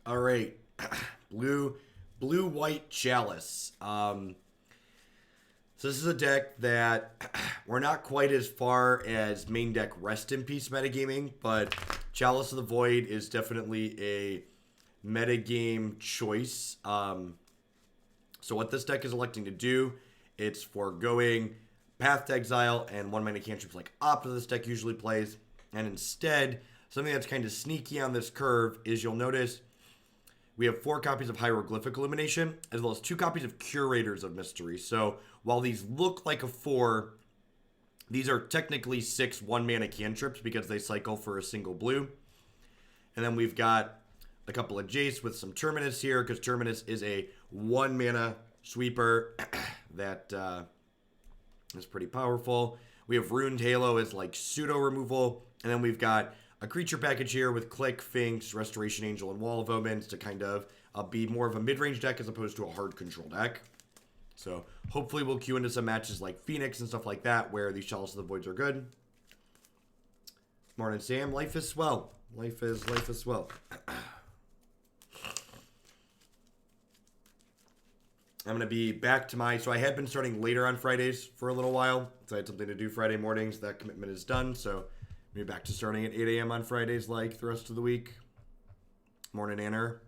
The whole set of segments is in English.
All right. Blue white Chalice. So this is a deck that we're not quite as far as main deck Rest in Peace metagaming, but Chalice of the Void is definitely a metagame choice. So what this deck is electing to do, it's foregoing Path to Exile and one mana cantrips like Opta this deck usually plays, and instead, something that's kind of sneaky on this curve is you'll notice we have 4 copies of Hieroglyphic Illumination, as well as 2 copies of Curators of Mysteries. So while these look like a 4, these are technically 6 1-mana cantrips because they cycle for a single blue. And then we've got a couple of Jace with some Terminus here, because Terminus is a 1-mana sweeper that is pretty powerful. We have Ruined Halo as like pseudo removal, and then we've got a creature package here with Clique, Finks, Restoration Angel, and Wall of Omens to kind of be more of a mid-range deck as opposed to a hard control deck. So hopefully we'll queue into some matches like Phoenix and stuff like that where these Chalice of the Voids are good. Morning, Sam. Life is swell. Life is swell. I'm going to be back to my... So I had been starting later on Fridays for a little while. So I had something to do Friday mornings. That commitment is done. So maybe back to starting at 8 a.m. on Fridays like the rest of the week. Morning, Anner.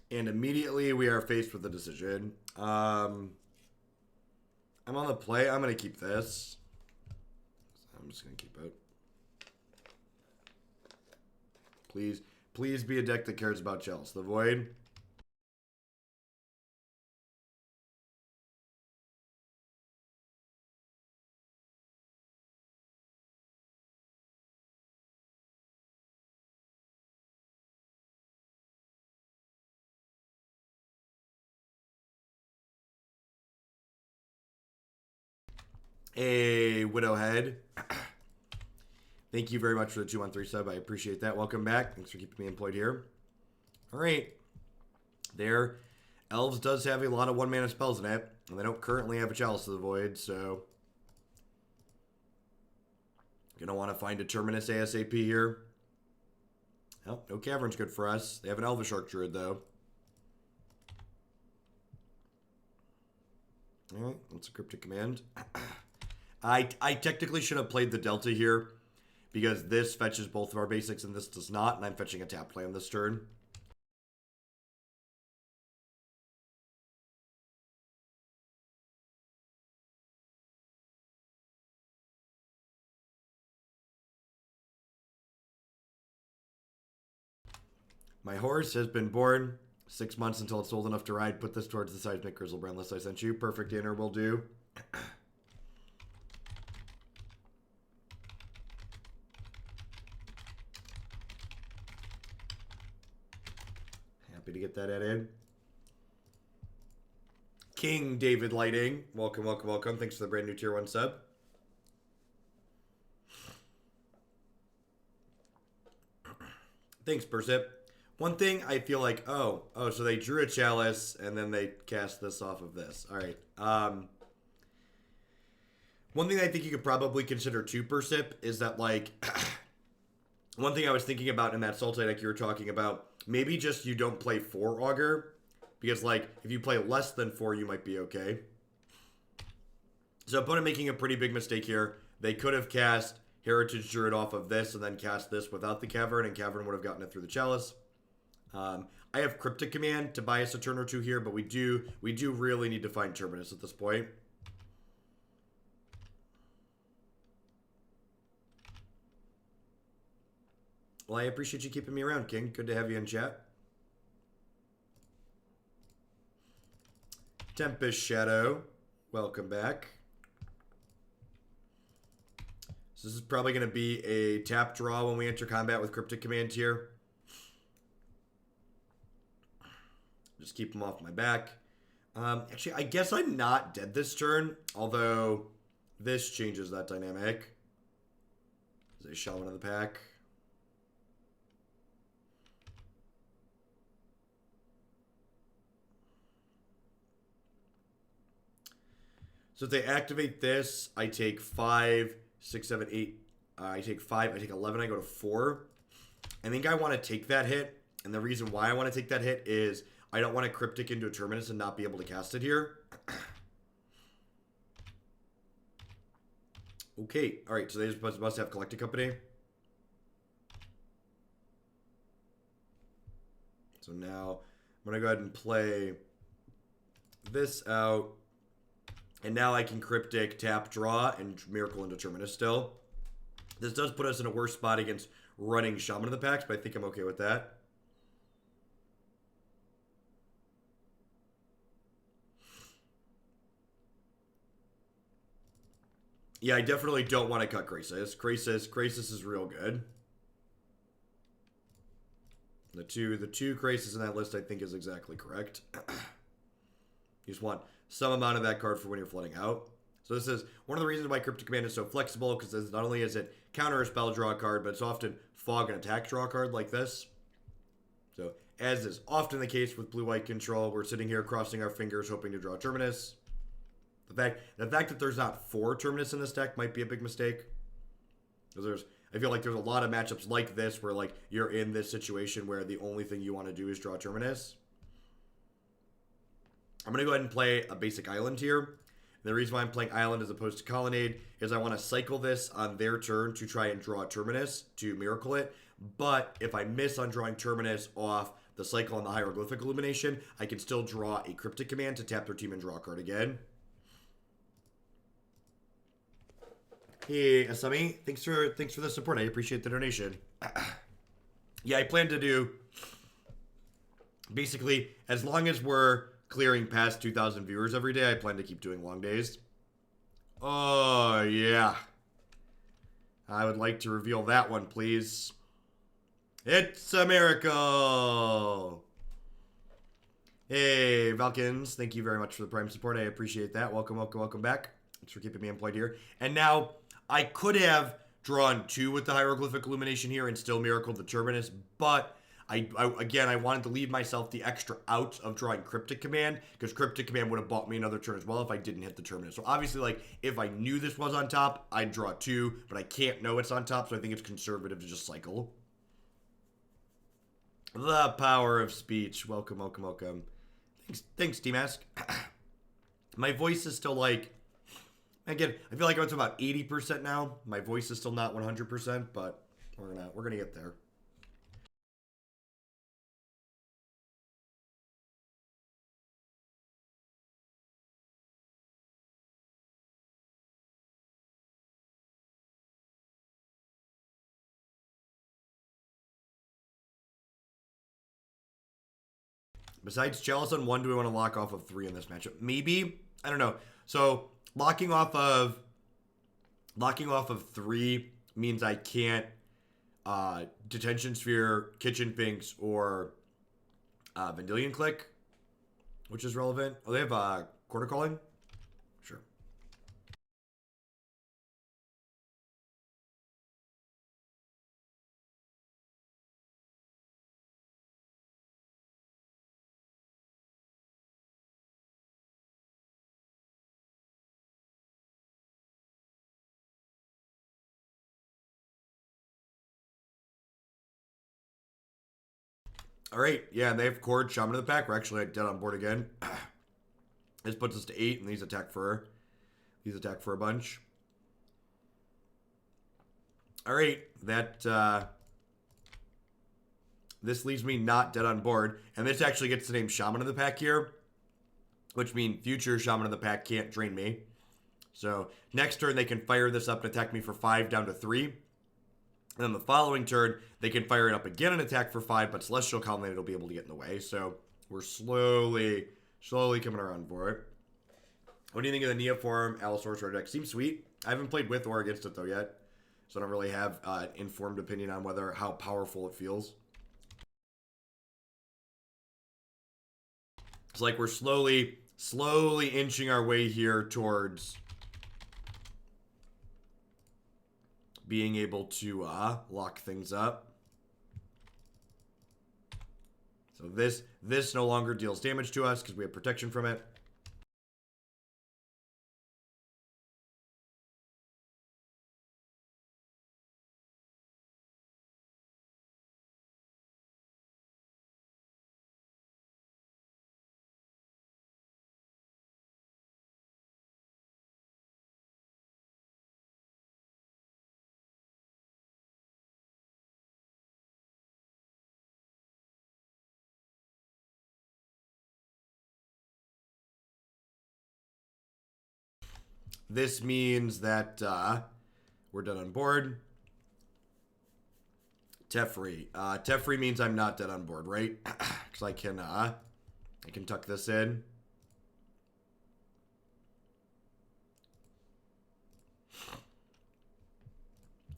And immediately we are faced with a decision. I'm on the play. I'm going to keep this. I'm just going to keep it. Please be a deck that cares about Chalice the Void. A Widowhead. Thank you very much for the 213 sub. I appreciate that. Welcome back. Thanks for keeping me employed here. All right. There. Elves does have a lot of 1-mana spells in it, and they don't currently have a Chalice of the Void, so gonna want to find a Terminus ASAP here. Oh, no Cavern's good for us. They have an Elvish Archdruid, though. All right, that's a Cryptic Command. I technically should have played the Delta here because this fetches both of our basics and this does not, and I'm fetching a tap play on this turn. My horse has been born. 6 months until it's old enough to ride. Put this towards the Seismic Grizzlebrand list I sent you. Perfect dinner will do. Happy to get that added. King David Lighting. Welcome, welcome, welcome. Thanks for the brand new tier 1 sub. Thanks, Persip. One thing I feel like, oh, so they drew a Chalice and then they cast this off of this. All right. One thing I think you could probably consider too, Persip, is that like one thing I was thinking about in that Sultai deck you were talking about, maybe just you don't play 4 Augur, because like if you play less than 4, you might be okay. So opponent making a pretty big mistake here. They could have cast Heritage Druid off of this and then cast this without the Cavern, and Cavern would have gotten it through the Chalice. I have Cryptic Command to buy us a turn or 2 here, but we do really need to find Terminus at this point. Well, I appreciate you keeping me around, King. Good to have you in chat. Tempest Shadow, welcome back. So this is probably going to be a tap draw when we enter combat with Cryptic Command here. Just keep them off my back. Actually, I guess I'm not dead this turn, although this changes that dynamic. Is a Shaman of the Pack. So if they activate this, I take 5, 6, 7, 8. I take 5, I take 11, I go to 4. I think I want to take that hit. And the reason why I want to take that hit is I don't want to Cryptic into a Terminus and not be able to cast it here. Okay, alright, so they just must have Collected Company. So now I'm going to go ahead and play this out. And now I can Cryptic, tap, draw, and Miracle into Terminus still. This does put us in a worse spot against running Shaman of the Packs, but I think I'm okay with that. Yeah, I definitely don't want to cut Krasis. Krasis is real good. The two Krasis in that list I think is exactly correct. You just want some amount of that card for when you're flooding out. So this is one of the reasons why Cryptic Command is so flexible, because not only is it counter a spell draw card, but it's often fog and attack draw card like this. So as is often the case with blue-white control, we're sitting here crossing our fingers hoping to draw Terminus. The fact that there's not 4 Terminus in this deck might be a big mistake. Because I feel like there's a lot of matchups like this where like you're in this situation where the only thing you want to do is draw Terminus. I'm going to go ahead and play a basic island here. And the reason why I'm playing island as opposed to Colonnade is I want to cycle this on their turn to try and draw a Terminus to Miracle it. But if I miss on drawing Terminus off the cycle on the Hieroglyphic Illumination, I can still draw a Cryptic Command to tap their team and draw a card again. Hey, Asami, thanks for the support. I appreciate the donation. Yeah, I plan to do basically as long as we're clearing past 2,000 viewers every day, I plan to keep doing long days. Oh, yeah. I would like to reveal that one, please. It's a miracle! Hey, Valkins, thank you very much for the Prime support. I appreciate that. Welcome, welcome, welcome back. Thanks for keeping me employed here. And now, I could have drawn 2 with the Hieroglyphic Illumination here and still miracled the Terminus, but again, I wanted to leave myself the extra out of drawing Cryptic Command, because Cryptic Command would have bought me another turn as well if I didn't hit the Terminus. So obviously, like, if I knew this was on top, I'd draw 2, but I can't know it's on top, so I think it's conservative to just cycle. The power of speech. Welcome, welcome, welcome. Thanks, T-Mask. My voice is still like... Again, I feel like I'm to about 80% now. My voice is still not 100%, but we're gonna get there. Besides Chalice on 1, do we want to lock off of 3 in this matchup? Maybe. I don't know. So locking off of 3 means I can't Detention Sphere, Kitchen Finks, or Vendilion Clique, which is relevant. Oh, they have Quarter Calling? Sure. All right, yeah, and they have Cord, Shaman of the Pack. We're actually dead on board again. This puts us to 8, and these attack for a bunch. All right, this leaves me not dead on board, and this actually gets the name Shaman of the Pack here, which means future Shaman of the Pack can't drain me. So next turn they can fire this up and attack me for 5 down to 3. And then the following turn, they can fire it up again and attack for 5, but Celestial Colonnade will be able to get in the way. So we're slowly coming around for it. What do you think of the Neoform Allosaurus Rare deck? Seems sweet. I haven't played with or against it, though, yet. So I don't really have an informed opinion on how powerful it feels. It's like we're slowly Slowly inching our way here towards being able to lock things up. So this no longer deals damage to us because we have protection from it. This means that we're done on board. Teferi. Teferi means I'm not dead on board, right? Because I can tuck this in.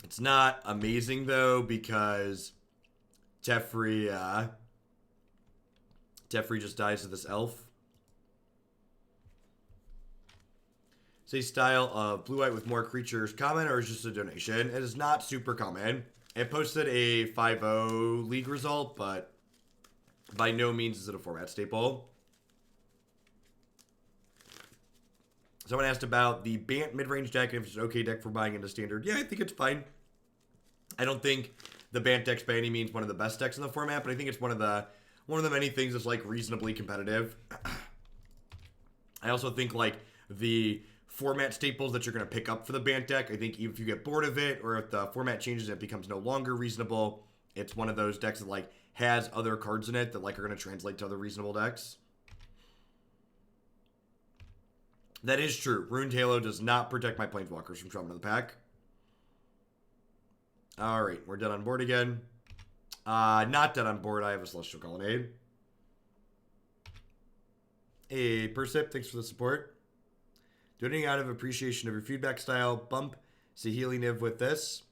It's not amazing though because Teferi just dies to this elf. Say style of blue-white with more creatures common or is just a donation? It is not super common. It posted a 5-0 league result, but by no means is it a format staple. Someone asked about the Bant mid-range deck and if it's an okay deck for buying into standard. Yeah, I think it's fine. I don't think the Bant deck's by any means one of the best decks in the format, but I think it's one of the many things that's like reasonably competitive. I also think like the format staples that you're going to pick up for the Bant deck, I think if you get bored of it or if the format changes and it becomes no longer reasonable, it's one of those decks that like has other cards in it that like are going to translate to other reasonable decks. That is true. Ruined Halo does not protect my Planeswalkers from Trauma to the Pack. Alright, we're dead on board again. Not dead on board. I have a Celestial Colonnade. Hey, Persip, thanks for the support. Donating out of appreciation of your feedback style. Bump Saheeli Niv with this.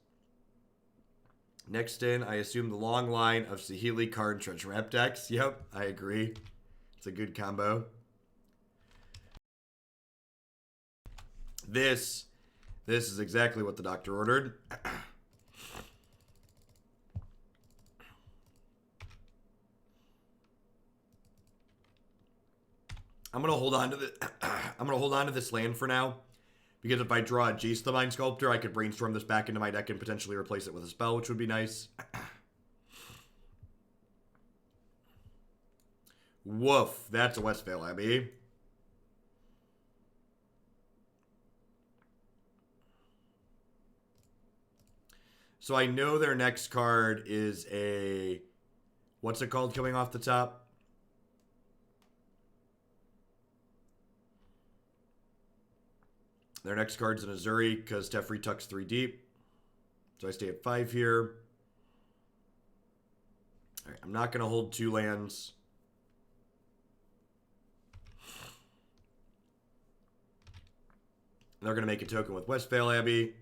Next in, I assume the long line of Saheeli, Karn, and Treasure Map decks. Yep, I agree. It's a good combo. This is exactly what the doctor ordered. I'm gonna hold on to this land for now, because if I draw a Jace the Mind Sculptor, I could brainstorm this back into my deck and potentially replace it with a spell, which would be nice. Woof, that's a Westvale Abbey. So I know their next card is a, what's it called coming off the top? Their next card's an Azuri because Teferi tucks 3 deep. So I stay at 5 here. All right, I'm not going to hold 2 lands. They're going to make a token with Westvale Abbey.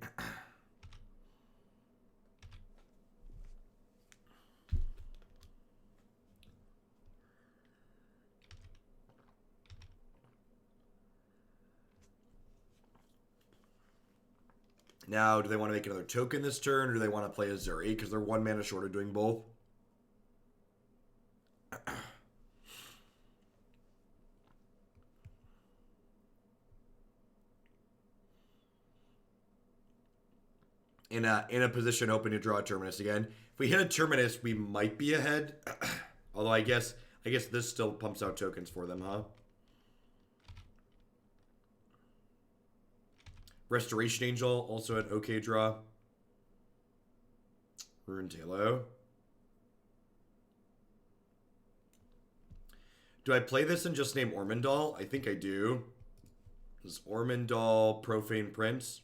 Now, do they want to make another token this turn, or do they want to play Azuri? Because they're 1 mana short of doing both. In a position open to draw a Terminus again. If we hit a Terminus, we might be ahead. Although I guess this still pumps out tokens for them, huh? Restoration Angel, also an okay draw. Ruined Halo. Do I play this and just name Ormondal? I think I do. This is Ormondal, Profane Prince.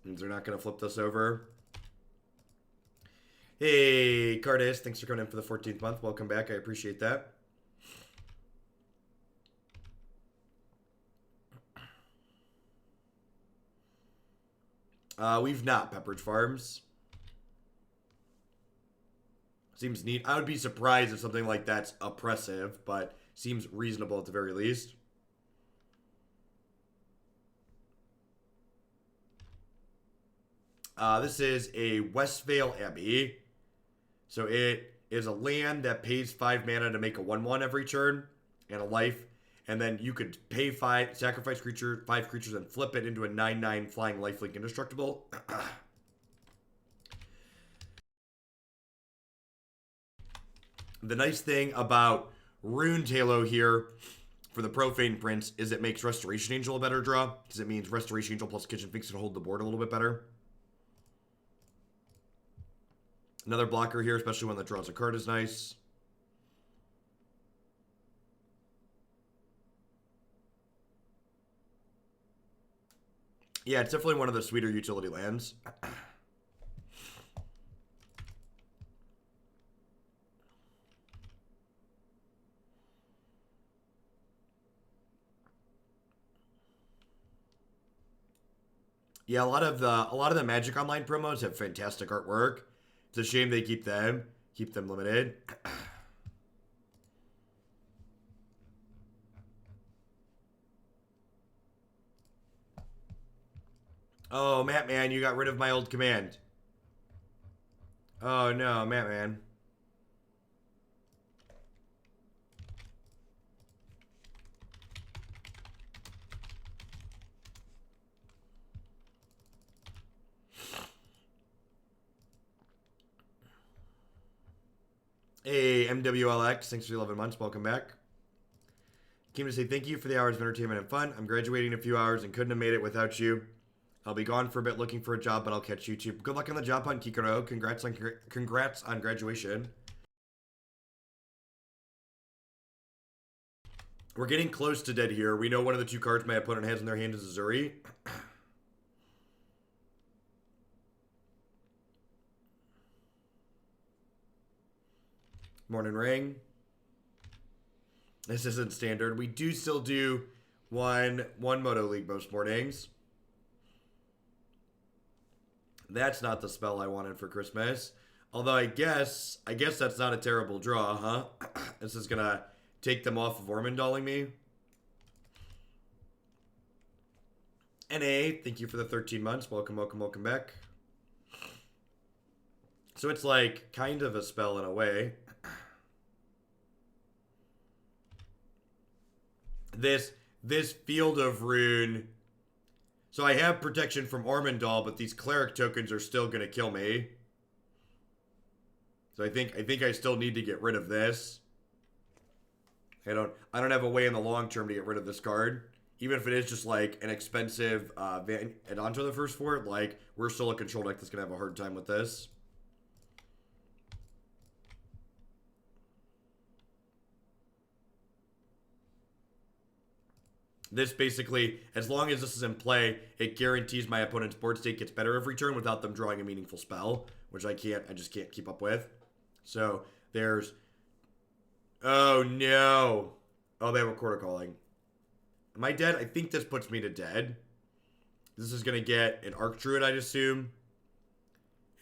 Means they're not going to flip this over. Hey, Cardis, thanks for coming in for the 14th month. Welcome back. I appreciate that. We've not Pepperidge Farms. Seems neat. I would be surprised if something like that's oppressive, but seems reasonable at the very least. This is a Westvale Abbey. So it is a land that pays 5 mana to make a 1/1 every turn and a life. And then you could pay 5, sacrifice 5 creatures, and flip it into a 9/9 flying lifelink indestructible. The nice thing about Rune Halo here for the Profane Prince is it makes Restoration Angel a better draw, because it means Restoration Angel plus Kitchen Finks can hold the board a little bit better. Another blocker here, especially when the draws a card, is nice. Yeah, it's definitely one of the sweeter utility lands. Yeah, a lot of the Magic Online promos have fantastic artwork. It's a shame they keep them limited. Oh, Matt Man, you got rid of my old command. Oh no, Matt Man. Hey, MWLX, thanks for the 11 months. Welcome back. Came to say thank you for the hours of entertainment and fun. I'm graduating in a few hours and couldn't have made it without you. I'll be gone for a bit looking for a job, but I'll catch you too. Good luck on the job hunt, Kikoro. Congrats on graduation. We're getting close to dead here. We know one of the 2 cards my opponent has in their hand is Azuri. Morning Ring. This isn't standard. We do still do one Moto League most mornings. That's not the spell I wanted for Christmas. Although I guess that's not a terrible draw, huh? This is gonna take them off of Ormandalling me. NA, thank you for the 13 months. Welcome, welcome, welcome back. So it's like kind of a spell in a way. This Field of Rune. So I have protection from Ormandal, but these cleric tokens are still gonna kill me. So I think I still need to get rid of this. I don't have a way in the long term to get rid of this card. Even if it is just like an expensive add-on to the first 4, like we're still a control deck that's gonna have a hard time with this. This basically, as long as this is in play, it guarantees my opponent's board state gets better every turn without them drawing a meaningful spell, which I just can't keep up with. So there's, oh no. Oh, they have a Quarter Calling. Am I dead? I think this puts me to dead. This is going to get an Arc Druid, I'd assume.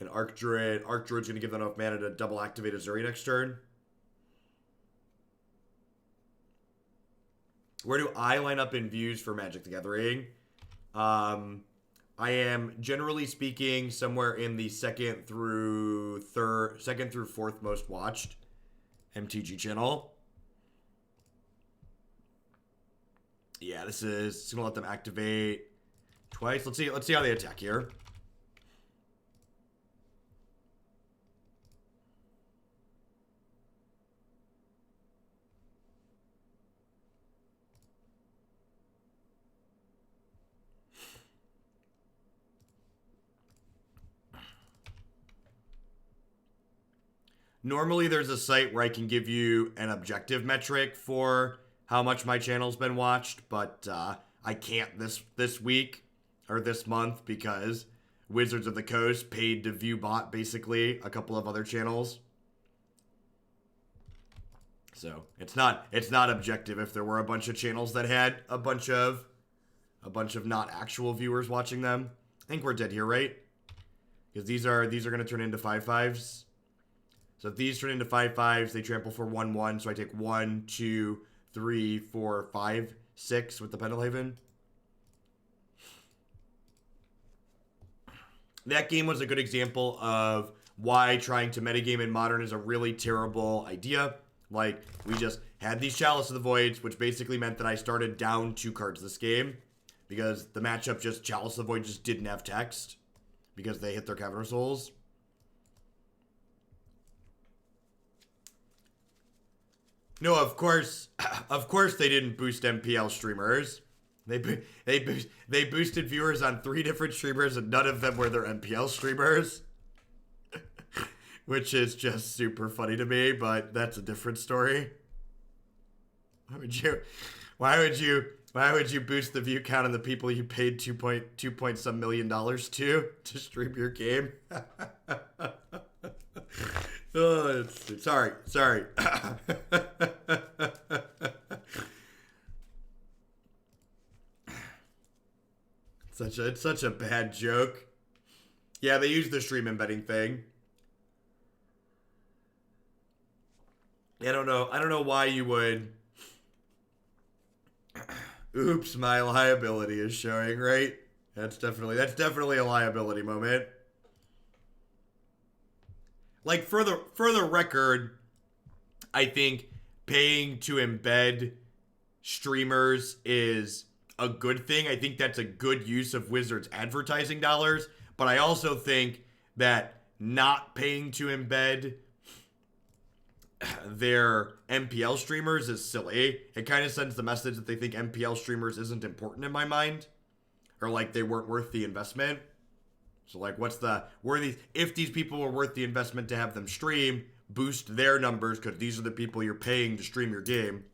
An Arc Druid. Arc Druid's going to give them enough mana to double activate Azuri next turn. Where do I line up in views for Magic the Gathering? I am, generally speaking, somewhere in the second through 4th most watched MTG channel. Yeah, this is gonna let them activate twice. Let's see how they attack here. Normally, there's a site where I can give you an objective metric for how much my channel's been watched, but I can't this week or this month because Wizards of the Coast paid to view bot basically a couple of other channels. So it's not objective if there were a bunch of channels that had a bunch of not actual viewers watching them. I think we're dead here, right? Because these are going to turn into 5/5s. So if these turn into 5/5s, they trample for 1/1. So I take 1, 2, 3, 4, 5, 6 with the Pendelhaven. That game was a good example of why trying to metagame in Modern is a really terrible idea. Like, we just had these Chalice of the Voids, which basically meant that I started down 2 cards this game. Because the matchup just, Chalice of the Void just didn't have text. Because they hit their Cavern of Souls. No, of course they didn't boost MPL streamers. They boosted viewers on 3 different streamers, and none of them were their MPL streamers. Which is just super funny to me, but that's a different story. Why would you boost the view count on the people you paid $2 point some million to stream your game? Oh, sorry. It's such a bad joke. Yeah, they use the stream embedding thing. I don't know why you would. Oops, my liability is showing, right? That's definitely a liability moment. Like, for the record, I think paying to embed streamers is a good thing. I think that's a good use of Wizards advertising dollars, but I also think that not paying to embed their MPL streamers is silly. It kind of sends the message that they think MPL streamers isn't important in my mind, or like they weren't worth the investment. So like, if these people were worth the investment to have them stream, boost their numbers, because these are the people you're paying to stream your game.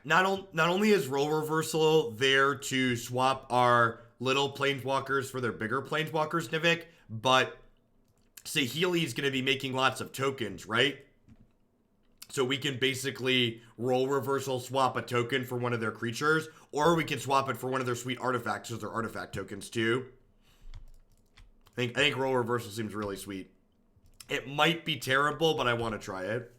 Not only is role reversal there to swap our little planeswalkers for their bigger planeswalkers, Nivik, but Saheeli is going to be making lots of tokens, right? So we can basically role reversal swap a token for one of their creatures, or we can swap it for one of their sweet artifacts as their artifact tokens too. I think role reversal seems really sweet. It might be terrible, but I want to try it.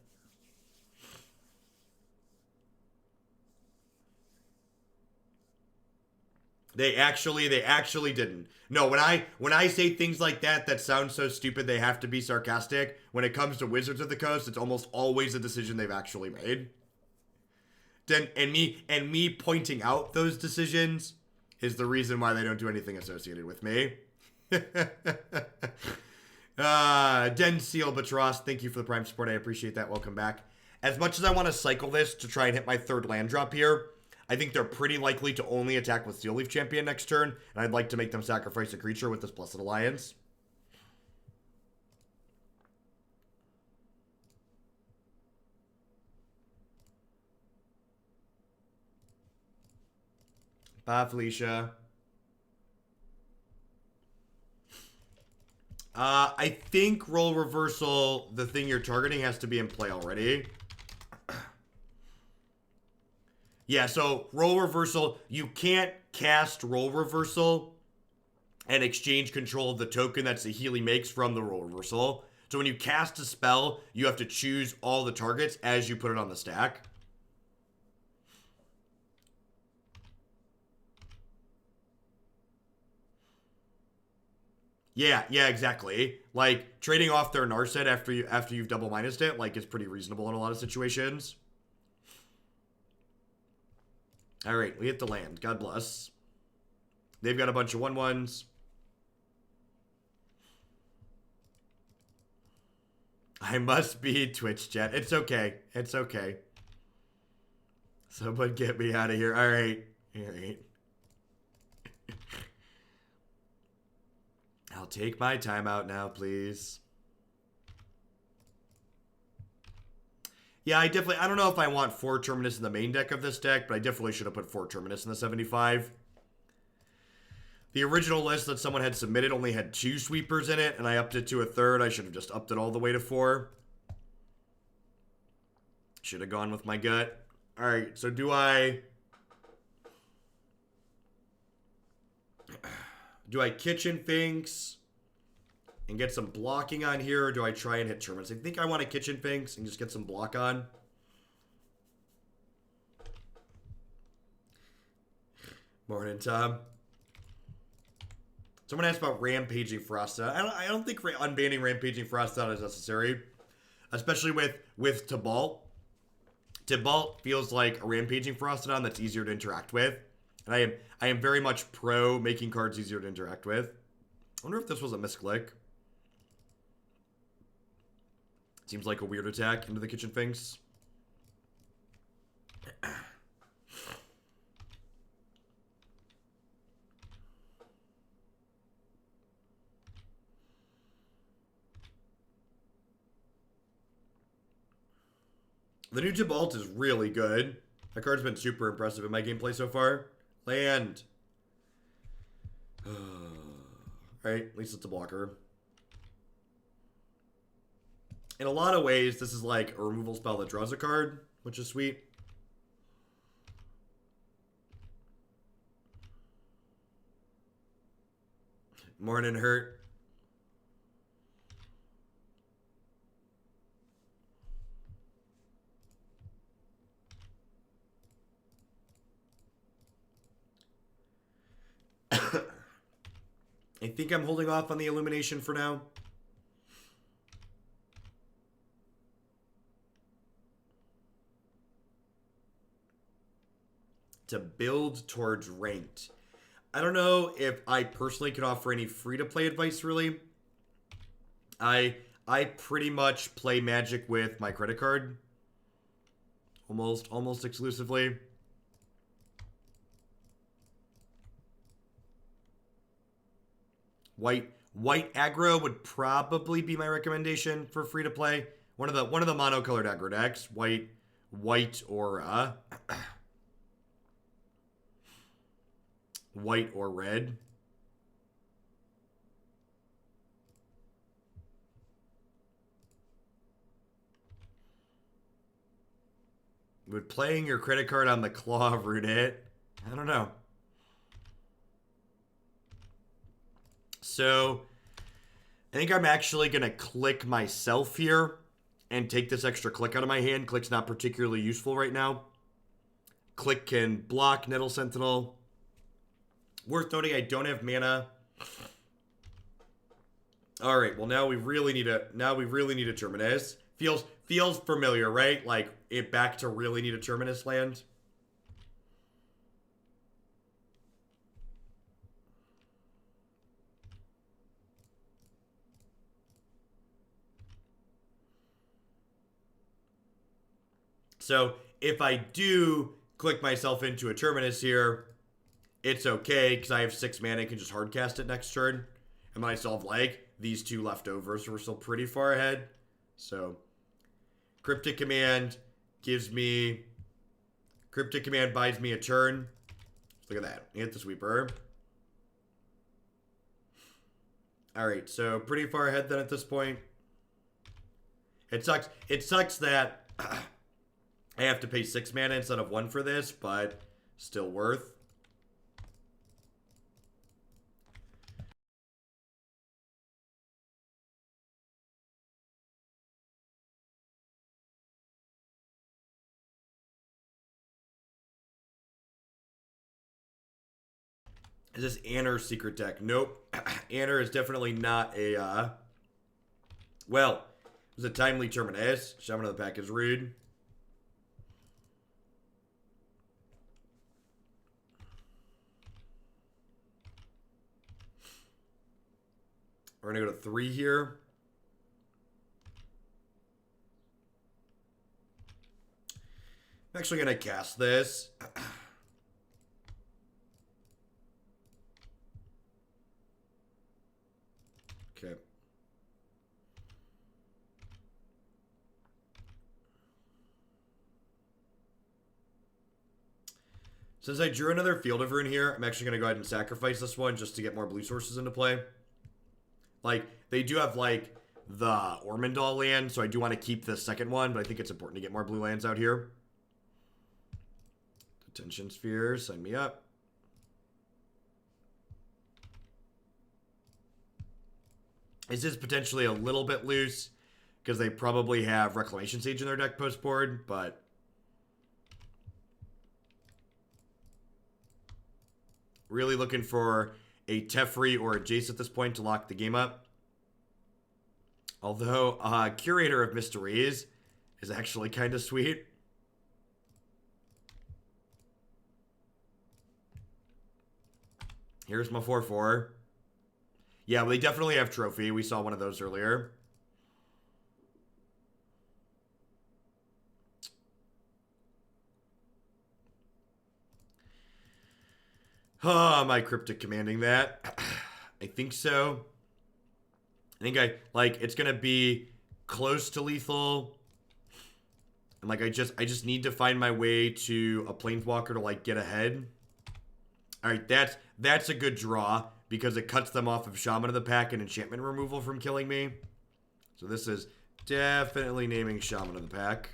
They actually didn't. No, when I say things like that sound so stupid they have to be sarcastic, when it comes to Wizards of the Coast, it's almost always a decision they've actually made. And me pointing out those decisions is the reason why they don't do anything associated with me. Den Seal Batros, thank you for the Prime support. I appreciate that. Welcome back. As much as I want to cycle this to try and hit my 3rd land drop here, I think they're pretty likely to only attack with Steel Leaf Champion next turn, and I'd like to make them sacrifice a creature with this Blessed Alliance. Bye, Felicia. I think role reversal, the thing you're targeting, has to be in play already. Yeah, so role reversal, you can't cast role reversal and exchange control of the token that Saheeli makes from the role reversal. So when you cast a spell, you have to choose all the targets as you put it on the stack. Yeah, exactly. Like, trading off their Narset after you've double minused it, like, is pretty reasonable in a lot of situations. All right, we hit the land. God bless. They've got a bunch of 1/1s. I must be Twitch chat. It's okay. It's okay. Someone get me out of here. All right. I'll take my time out now, please. Yeah, I don't know if I want 4 Terminus in the main deck of this deck, but I definitely should have put 4 Terminus in the 75. The original list that someone had submitted only had 2 sweepers in it, and I upped it to a third. I should have just upped it all the way to 4. Should have gone with my gut. All right, so do I Kitchen Finks and get some blocking on here, or do I try and hit Terminus? I think I want to Kitchen Finks and just get some block on. Morning, Tom. Someone asked about Rampaging Frostbound. I don't think unbanning Rampaging Frostbound is necessary, especially with Tibalt. Tibalt feels like a Rampaging Frostbound that's easier to interact with, and I am very much pro making cards easier to interact with. I wonder if this was a misclick. Seems like a weird attack into the Kitchen Finks. The new Tibalt is really good. That card's been super impressive in my gameplay so far. Land. Alright, at least it's a blocker. In a lot of ways, this is like a removal spell that draws a card, which is sweet. Morning, Hurt. I think I'm holding off on the Illumination for now. To build towards ranked. I don't know if I personally could offer any free-to-play advice, really. I pretty much play Magic with my credit card. Almost exclusively. White aggro would probably be my recommendation for free to play. One of the monocolored aggro decks, white or white or red. Would playing your credit card on the claw root it? I don't know. So, I think I'm actually going to click myself here and take this extra click out of my hand. Click's not particularly useful right now. Click can block Nettle Sentinel. Worth noting, I don't have mana. All right, well now we really need a Terminus. Feels familiar, right? Like it back to really need a Terminus land. So if I do click myself into a Terminus here, it's okay because I have 6 mana and can just hardcast it next turn. And then I still have like these 2 left over, so we're still pretty far ahead. So Cryptic Command buys me a turn. Look at that. Hit the sweeper. Alright, so pretty far ahead then at this point. It sucks that I have to pay 6 mana instead of 1 for this, but still worth. Is this Anner secret deck? Nope. Anner is definitely not a, well, it was a timely Terminus. Shaman of the Pack is rude. We're going to go to 3 here. I'm actually going to cast this. Okay. Since I drew another Field of Ruin here, I'm actually going to go ahead and sacrifice this one just to get more blue sources into play. Like, they do have, like, the Ormondal land, so I do want to keep this second one, but I think it's important to get more blue lands out here. Detention Sphere, sign me up. This is potentially a little bit loose, because they probably have Reclamation Sage in their deck post-board, but... really looking for a Teferi or a Jace at this point to lock the game up. Although, Curator of Mysteries is actually kind of sweet. Here's my 4/4. Yeah, they definitely have Trophy. We saw one of those earlier. Oh, am I Cryptic Commanding that? I think so. I think it's going to be close to lethal. And, like, I just need to find my way to a Planeswalker to, like, get ahead. All right, that's a good draw because it cuts them off of Shaman of the Pack and enchantment removal from killing me. So this is definitely naming Shaman of the Pack.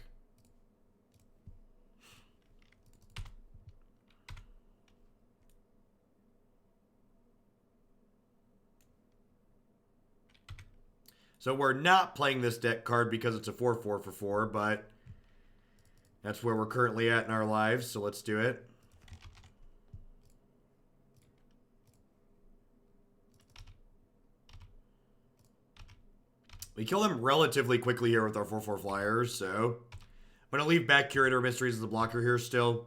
So we're not playing this deck card because it's a 4/4 for 4, but that's where we're currently at in our lives, so let's do it. We kill them relatively quickly here with our 4/4 flyers, so I'm going to leave back Curator of Mysteries as a blocker here still.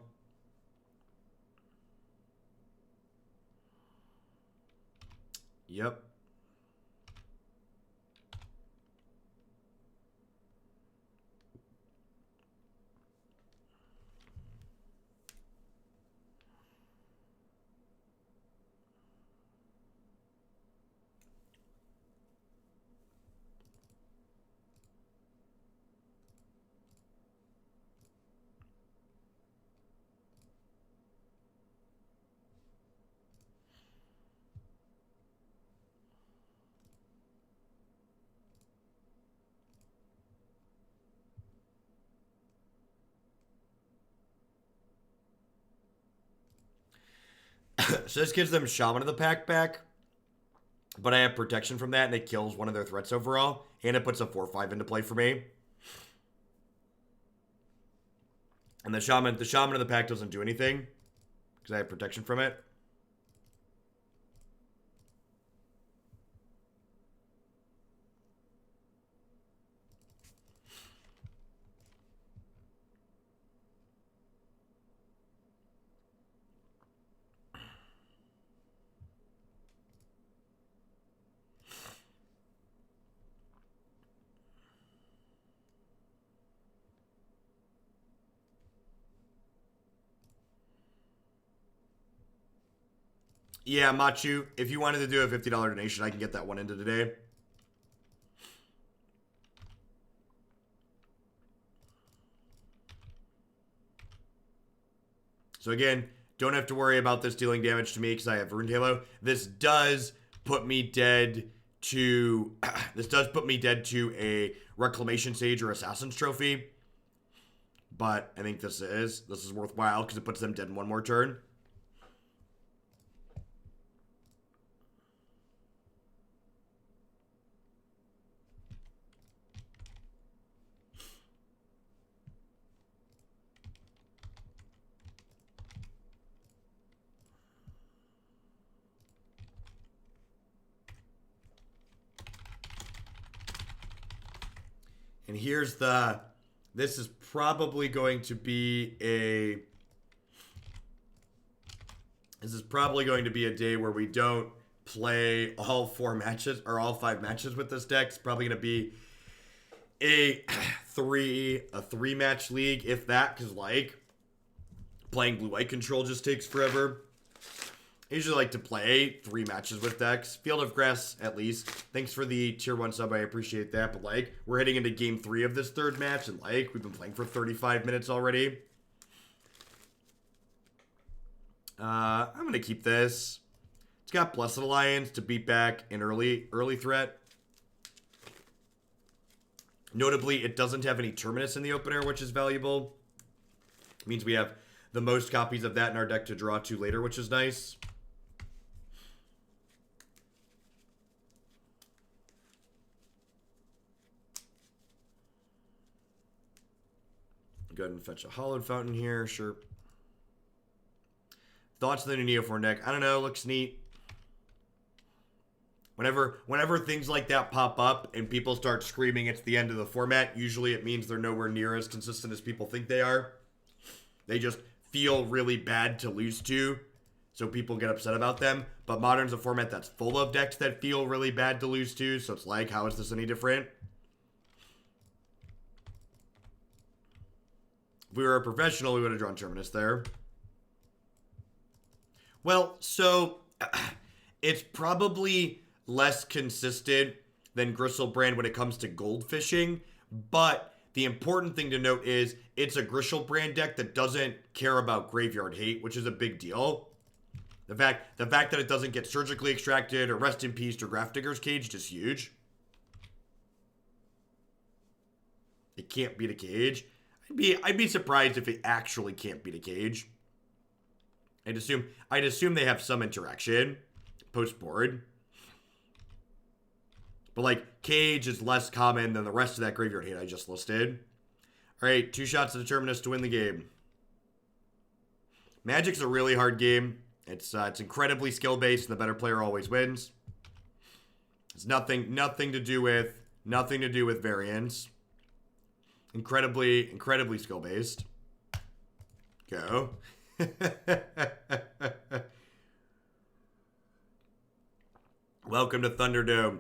Yep. So this gives them Shaman of the Pack back. But I have protection from that, and it kills one of their threats overall. And it puts a 4/5 into play for me. And the Shaman of the Pack doesn't do anything. Because I have protection from it. Yeah, Machu, if you wanted to do a $50 donation, I can get that one into today. So again, don't have to worry about this dealing damage to me because I have Ruined Halo. This does put me dead to a Reclamation Sage or Assassin's Trophy. But I think this is worthwhile because it puts them dead in one more turn. And here's this is probably going to be a day where we don't play all 4 matches or all 5 matches with this deck. It's probably going to be a 3-match league, if that, because like playing blue-white control just takes forever. I usually like to play 3 matches with decks. Field of Grass, at least. Thanks for the tier 1 sub, I appreciate that. But, like, we're heading into game 3 of this 3rd match, and, like, we've been playing for 35 minutes already. I'm going to keep this. It's got Blessed Alliance to beat back an early threat. Notably, it doesn't have any Terminus in the opener, which is valuable. It means we have the most copies of that in our deck to draw to later, which is nice. Go ahead and fetch a Hallowed Fountain here, sure. Thoughts on the new Neoform deck? I don't know, looks neat. Whenever things like that pop up and people start screaming it's the end of the format, usually it means they're nowhere near as consistent as people think they are. They just feel really bad to lose to, so people get upset about them. But Modern's a format that's full of decks that feel really bad to lose to, so it's like, how is this any different? If we were a professional, we would have drawn Terminus there. Well, so it's probably less consistent than Griselbrand when it comes to gold fishing, but the important thing to note is it's a Griselbrand deck that doesn't care about graveyard hate, which is a big deal. The fact that it doesn't get surgically extracted or rest in peace or Grafdigger's Caged is huge. It can't beat a cage. I'd be surprised if it actually can't beat a cage. I'd assume they have some interaction post board. But like cage is less common than the rest of that graveyard hate I just listed. Alright, 2 shots of the Terminus to win the game. Magic's a really hard game. It's incredibly skill based and the better player always wins. It's nothing to do with variance. Incredibly skill based. Go. Welcome to Thunderdome.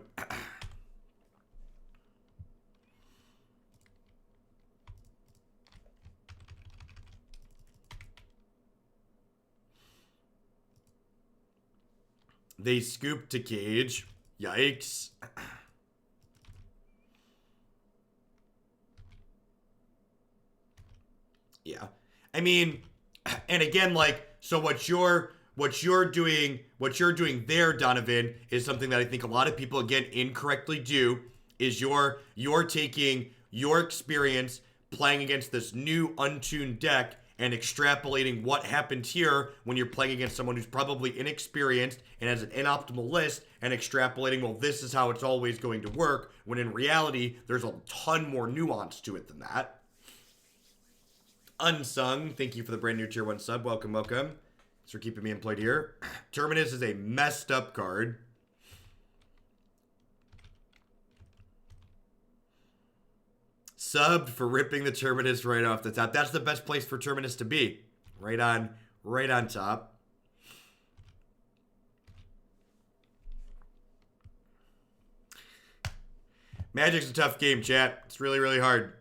They scooped to cage. Yikes. Yeah. I mean, and again, like, so what you're doing there, Donovan, is something that I think a lot of people, again, incorrectly do, is you're taking your experience playing against this new untuned deck and extrapolating what happened here when you're playing against someone who's probably inexperienced and has an inoptimal list, and extrapolating, well, this is how it's always going to work, when in reality, there's a ton more nuance to it than that. Unsung, thank you for the brand new tier 1 sub. Welcome. Thanks for keeping me employed here. Terminus is a messed up card. Subbed for ripping the Terminus right off the top. That's the best place for Terminus to be. Right on top. Magic's a tough game, chat. It's really, really hard.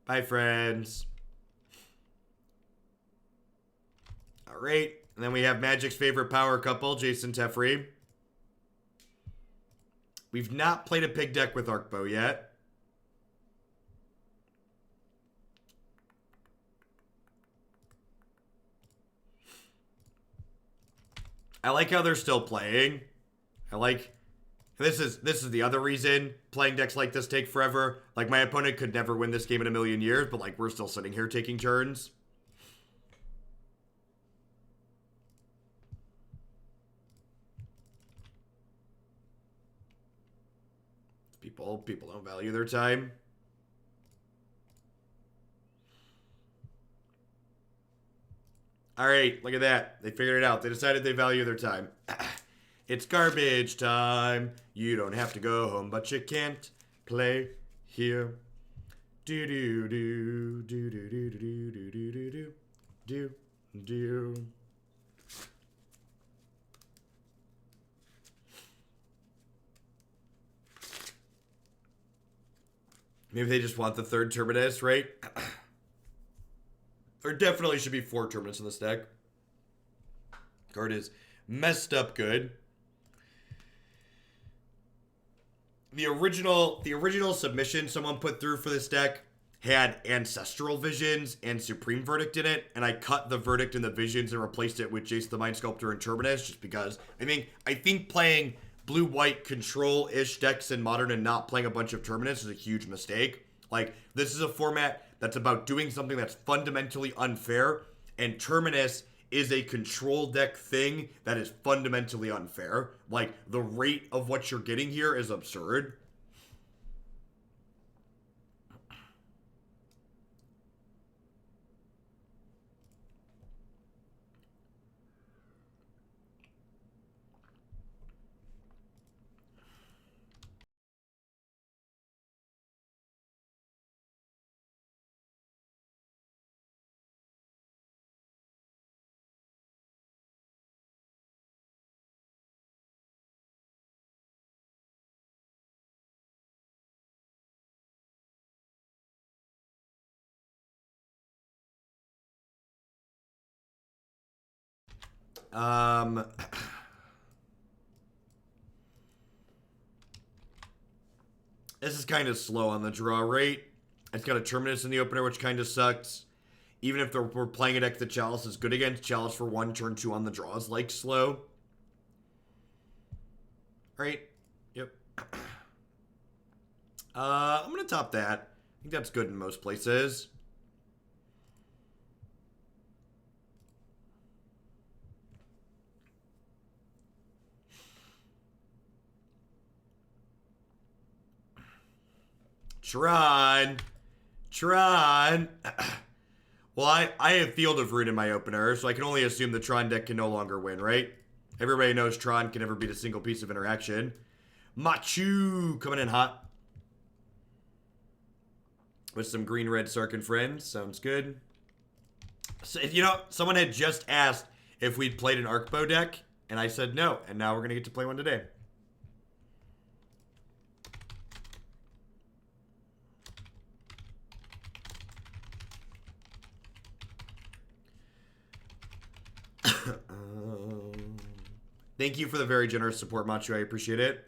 Bye, friends. All right. And then we have Magic's favorite power couple, Jace and Teferi. We've not played a pig deck with Arcbow yet. I like how they're still playing. This is the other reason playing decks like this take forever. Like, my opponent could never win this game in a million years, but like, we're still sitting here taking turns. People don't value their time. All right, look at that. They figured it out. They decided they value their time. It's garbage time. You don't have to go home, but you can't play here. Do do do do do do do do do do do do. Maybe they just want the third Terminus, right? There definitely should be 4 Terminus in this deck. Card is messed up good. The original submission someone put through for this deck had Ancestral Visions and Supreme Verdict in it, and I cut the Verdict and the Visions and replaced it with Jace the Mind Sculptor and Terminus, just because I think playing blue-white control-ish decks in Modern and not playing a bunch of Terminus is a huge mistake. Like, this is a format that's about doing something that's fundamentally unfair, and Terminus is a control deck thing that is fundamentally unfair. Like, the rate of what you're getting here is absurd. This is kind of slow on the draw rate. It's got a Terminus in the opener, which kind of sucks. Even if we're playing a deck that Chalice is good against, Chalice for 1, turn 2 on the draw is like slow. Right? Yep. I'm going to top that. I think that's good in most places. Tron. Well, I have Field of Ruin in my opener, so I can only assume the Tron deck can no longer win, right? Everybody knows Tron can never beat a single piece of interaction. Machu coming in hot. With some green-red Sarkin friends. Sounds good. So, you know, someone had just asked if we'd played an Arcbow deck, and I said no, and now we're going to get to play one today. Thank you for the very generous support, Machu. I appreciate it.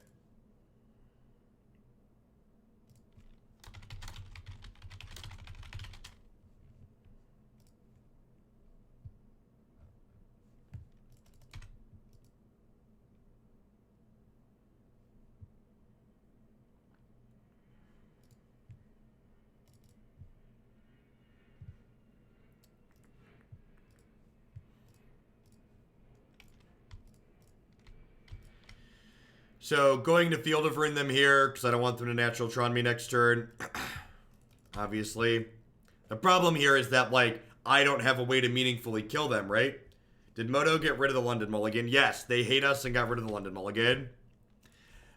So, going to Field of Ruin them here, because I don't want them to natural Tron me next turn. Obviously. The problem here is that, like, I don't have a way to meaningfully kill them, right? Did Moto get rid of the London Mulligan? Yes, they hate us and got rid of the London Mulligan.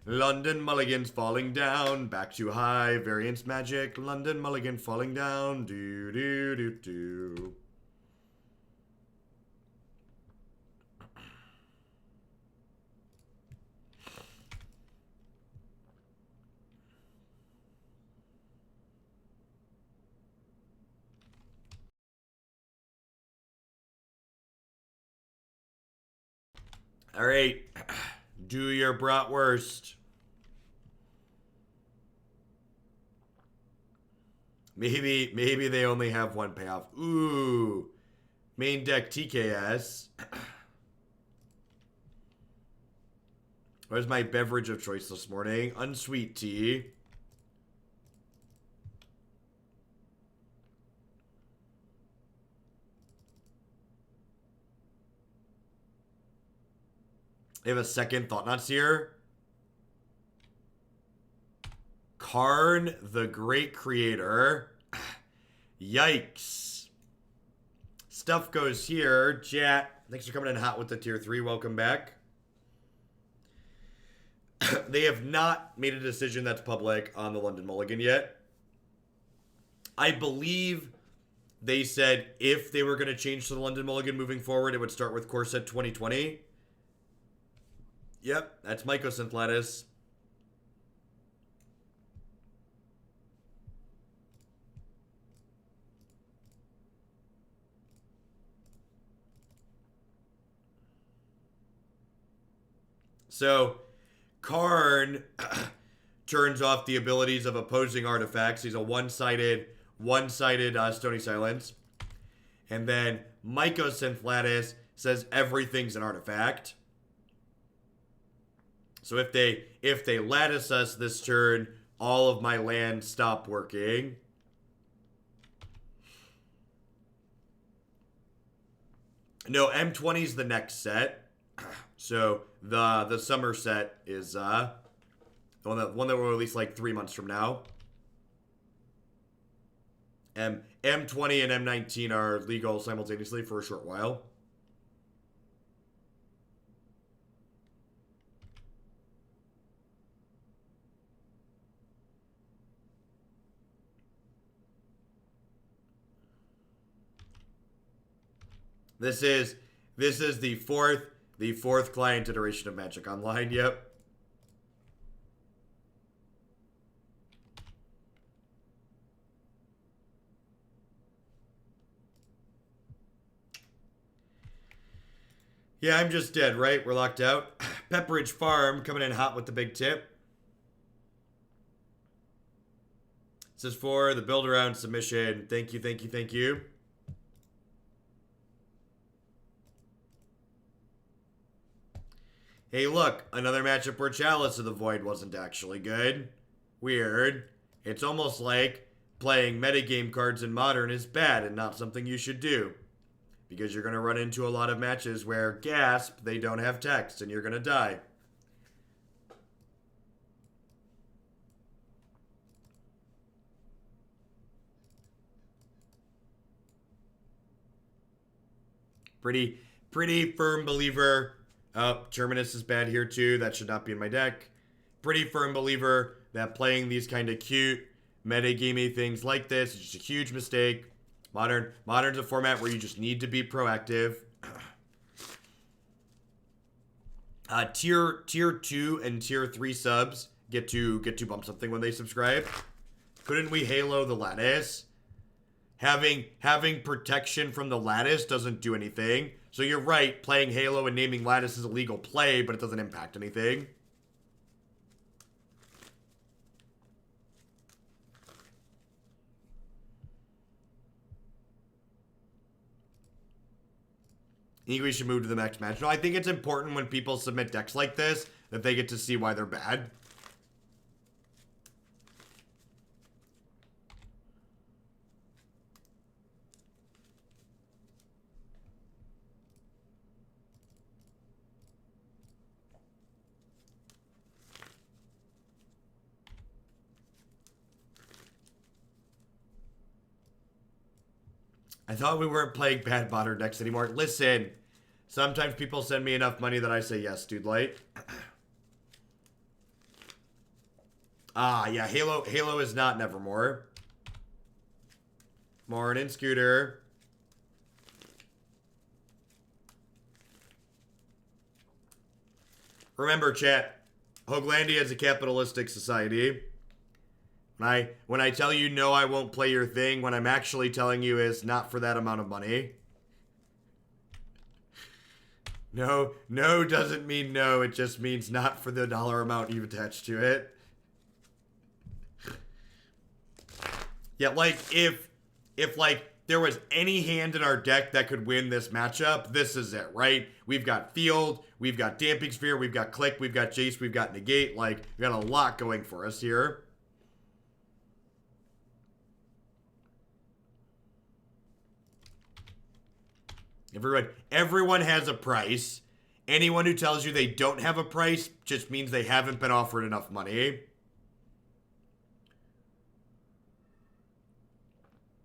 London Mulligan's falling down, back too high, variance magic, London Mulligan falling down, do. All right, do your bratwurst. Maybe they only have one payoff. Ooh, main deck TKS. What was my beverage of choice this morning? Unsweet tea. They have a second Thought-Knot Seer. Karn, the Great Creator. Yikes. Stuff goes here. Chat, thanks for coming in hot with the tier 3. Welcome back. They have not made a decision that's public on the London Mulligan yet. I believe they said if they were going to change to the London Mulligan moving forward, it would start with Core Set 2020. Yep, that's Mycosynth Lattice. So, Karn turns off the abilities of opposing artifacts. He's a one-sided one-sided Stony Silence. And then Mycosynth Lattice says everything's an artifact. So if they lattice us this turn, all of my lands stop working. No, M20 is the next set. So the summer set is the one that will release like 3 months from now. M20 and M19 are legal simultaneously for a short while. This is the fourth client iteration of Magic Online. Yep. Yeah, I'm just dead, right? We're locked out. Pepperidge Farm coming in hot with the big tip. This is for the build around submission. Thank you, thank you, thank you. Hey, look, another matchup where Chalice of the Void wasn't actually good. Weird. It's almost like playing metagame cards in Modern is bad and not something you should do. Because you're going to run into a lot of matches where, gasp, they don't have text and you're going to die. Pretty firm believer. Oh, Terminus is bad here too. That should not be in my deck. Pretty firm believer that playing these kind of cute metagamey things like this is just a huge mistake. Modern's a format where you just need to be proactive. Tier 2 and tier 3 subs get to bump something when they subscribe. Couldn't we Halo the lattice? Having protection from the lattice doesn't do anything. So you're right, playing Halo and naming lattice is a legal play, but it doesn't impact anything. I think we should move to the next match. No, I think it's important when people submit decks like this that they get to see why they're bad. I thought we weren't playing bad modern decks anymore. Listen, sometimes people send me enough money that I say yes, dude, light. Yeah, Halo is not Nevermore. Morning, Scooter. Remember, chat, Hoaglandia is a capitalistic society. When I tell you no, I won't play your thing, what I'm actually telling you is not for that amount of money. No doesn't mean no, it just means not for the dollar amount you've attached to it. Yeah, like, if like, there was any hand in our deck that could win this matchup, this is it, right? We've got Field, we've got Damping Sphere, we've got Clique, we've got Jace, we've got Negate, like, we got a lot going for us here. Everyone has a price. Anyone who tells you they don't have a price just means they haven't been offered enough money.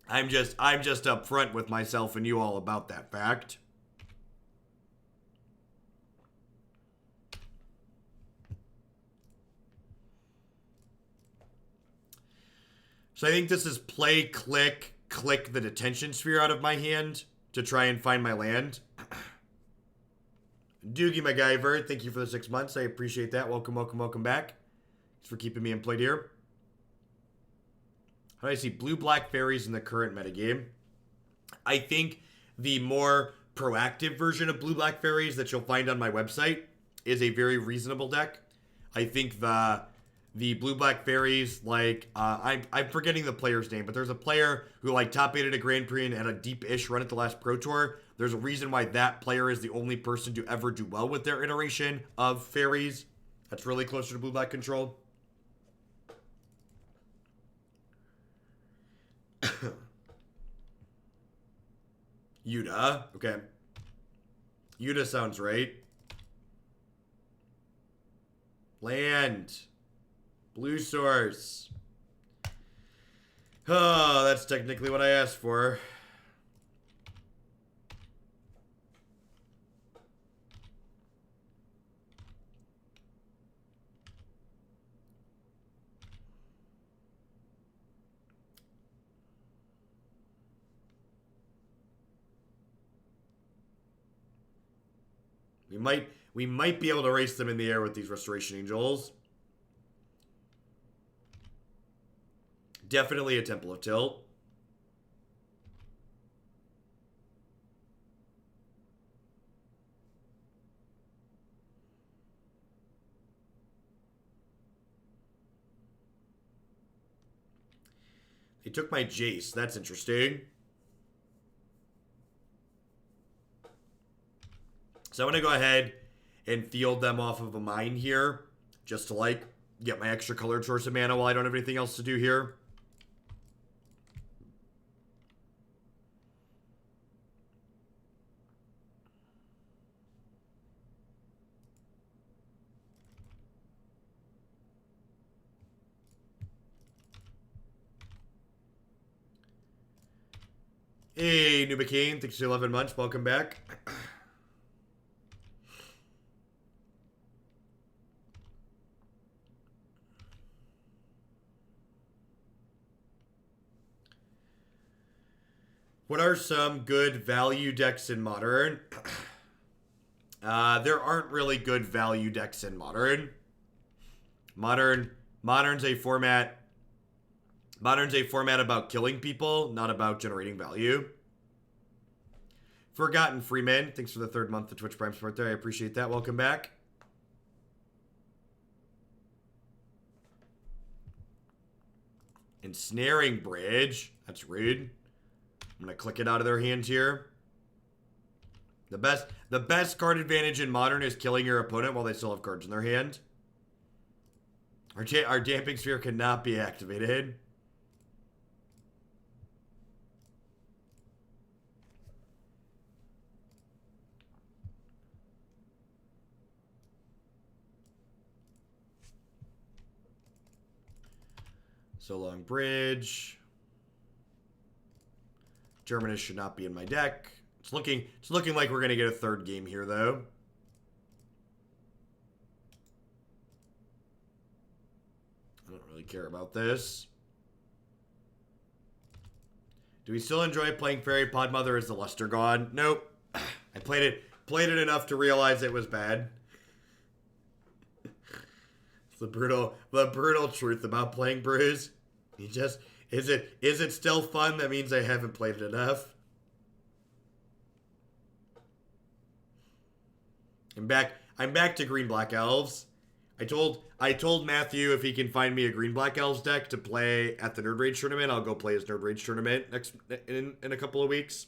I'm just upfront with myself and you all about that fact. So I think this is play, click the Detention Sphere out of my hand to try and find my land. Doogie MacGyver, thank you for the 6 months. I appreciate that. Welcome back. Thanks for keeping me employed here. How do I see blue-black fairies in the current metagame? I think the more proactive version of blue-black fairies that you'll find on my website is a very reasonable deck. I think the the blue-black fairies, like, I'm forgetting the player's name, but there's a player who, like, top-8'd a Grand Prix and had a deep-ish run at the last Pro Tour. There's a reason why that player is the only person to ever do well with their iteration of fairies. That's really closer to blue-black control. Yuda, okay. Yuda sounds right. Land. Blue source. Oh, that's technically what I asked for. We might be able to race them in the air with these Restoration Angels. Definitely a Temple of Tilt. They took my Jace. That's interesting. So I'm going to go ahead and field them off of a mine here. Just to, like, get my extra colored source of mana while I don't have anything else to do here. Hey, Nuba Kane, thanks for 11 months. Welcome back. What are some good value decks in Modern? There aren't really good value decks in Modern. Modern's a format about killing people, not about generating value. Forgotten Freeman, thanks for the 3rd month of Twitch Prime support there. I appreciate that. Welcome back. Ensnaring Bridge. That's rude. I'm going to click it out of their hands here. The best card advantage in Modern is killing your opponent while they still have cards in their hand. Our Damping Sphere cannot be activated. So long Bridge. Terminus should not be in my deck. It's looking like we're gonna get a 3rd game here, though. I don't really care about this. Do we still enjoy playing Fairy Podmother? Is the luster gone? Nope. I played it enough to realize it was bad. It's the brutal truth about playing Brews. You just is it still fun? That means I haven't played it enough. I'm back to Green Black Elves. I told Matthew if he can find me a Green Black Elves deck to play at the Nerd Rage tournament, I'll go play his Nerd Rage tournament in a couple of weeks.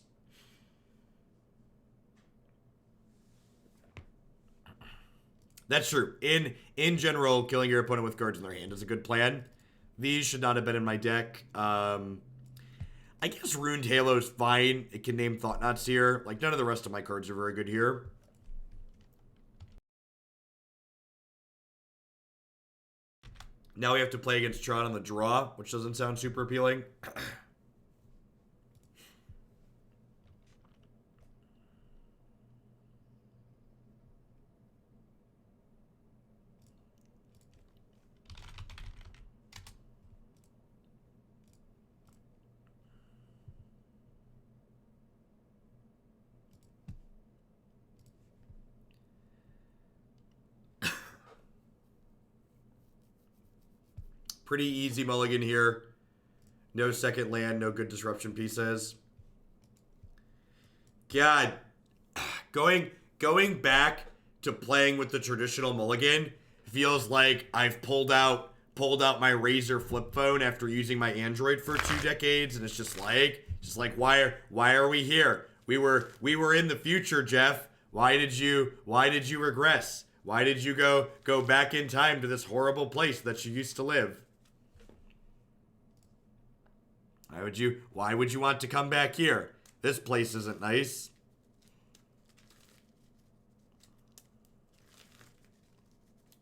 That's true. In general, killing your opponent with cards in their hand is a good plan. These should not have been in my deck. I guess Ruined Halo's fine. It can name Thought-Knots here. Like, none of the rest of my cards are very good here. Now we have to play against Tron on the draw, which doesn't sound super appealing. Pretty easy mulligan here. No second land, no good disruption pieces. God, going back to playing with the traditional mulligan feels like I've pulled out pulled out my Razer flip phone after using my Android for 2 decades, and it's just like why are we here? We were in the future, Jeff. Why did you regress? Why did you go back in time to this horrible place that you used to live? Why would you want to come back here? This place isn't nice.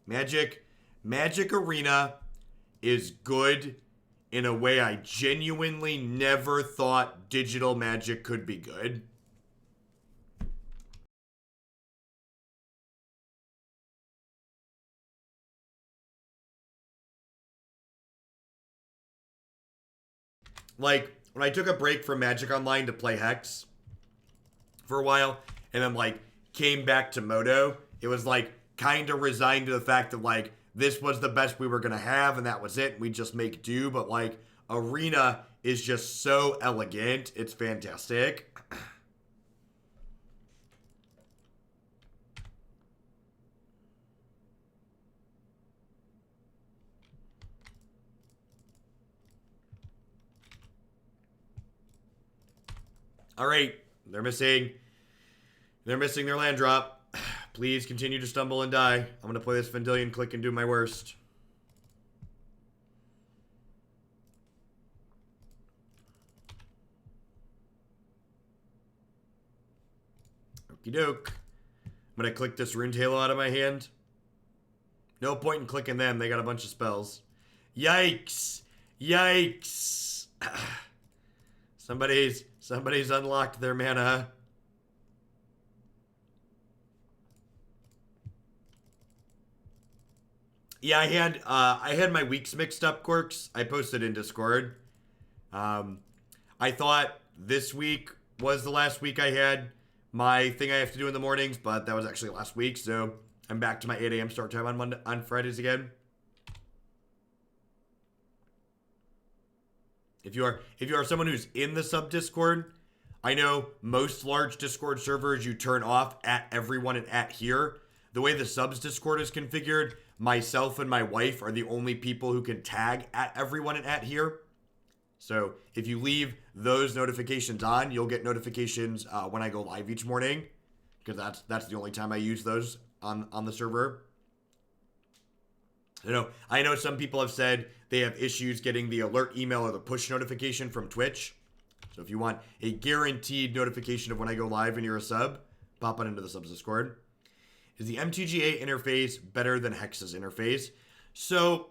Magic Arena is good in a way I genuinely never thought digital Magic could be good. Like, when I took a break from Magic Online to play Hex for a while, and then, like, came back to Moto, it was, like, kind of resigned to the fact that, like, this was the best we were going to have, and that was it. We just make do, but, like, Arena is just so elegant. It's fantastic. All right, they're missing their land drop. Please continue to stumble and die. I'm going to play this Vendilion Clique and do my worst. Okie doke. I'm going to click this Rune Halo out of my hand. No point in clicking them. They got a bunch of spells. Yikes. Yikes. Somebody's unlocked their mana. Yeah, I had my weeks mixed up, Quirks. I posted in Discord. I thought this week was the last week I had my thing I have to do in the mornings, but that was actually last week, so I'm back to my 8 a.m. start time on Fridays again. If you are someone who's in the sub Discord, I know most large Discord servers you turn off at everyone and at here. The way the subs Discord is configured, myself and my wife are the only people who can tag at everyone and at here. So if you leave those notifications on, you'll get notifications when I go live each morning, because that's the only time I use those on the server. I know some people have said they have issues getting the alert email or the push notification from Twitch. So if you want a guaranteed notification of when I go live and you're a sub, pop on into the subs Discord. Is the MTGA interface better than Hex's interface? So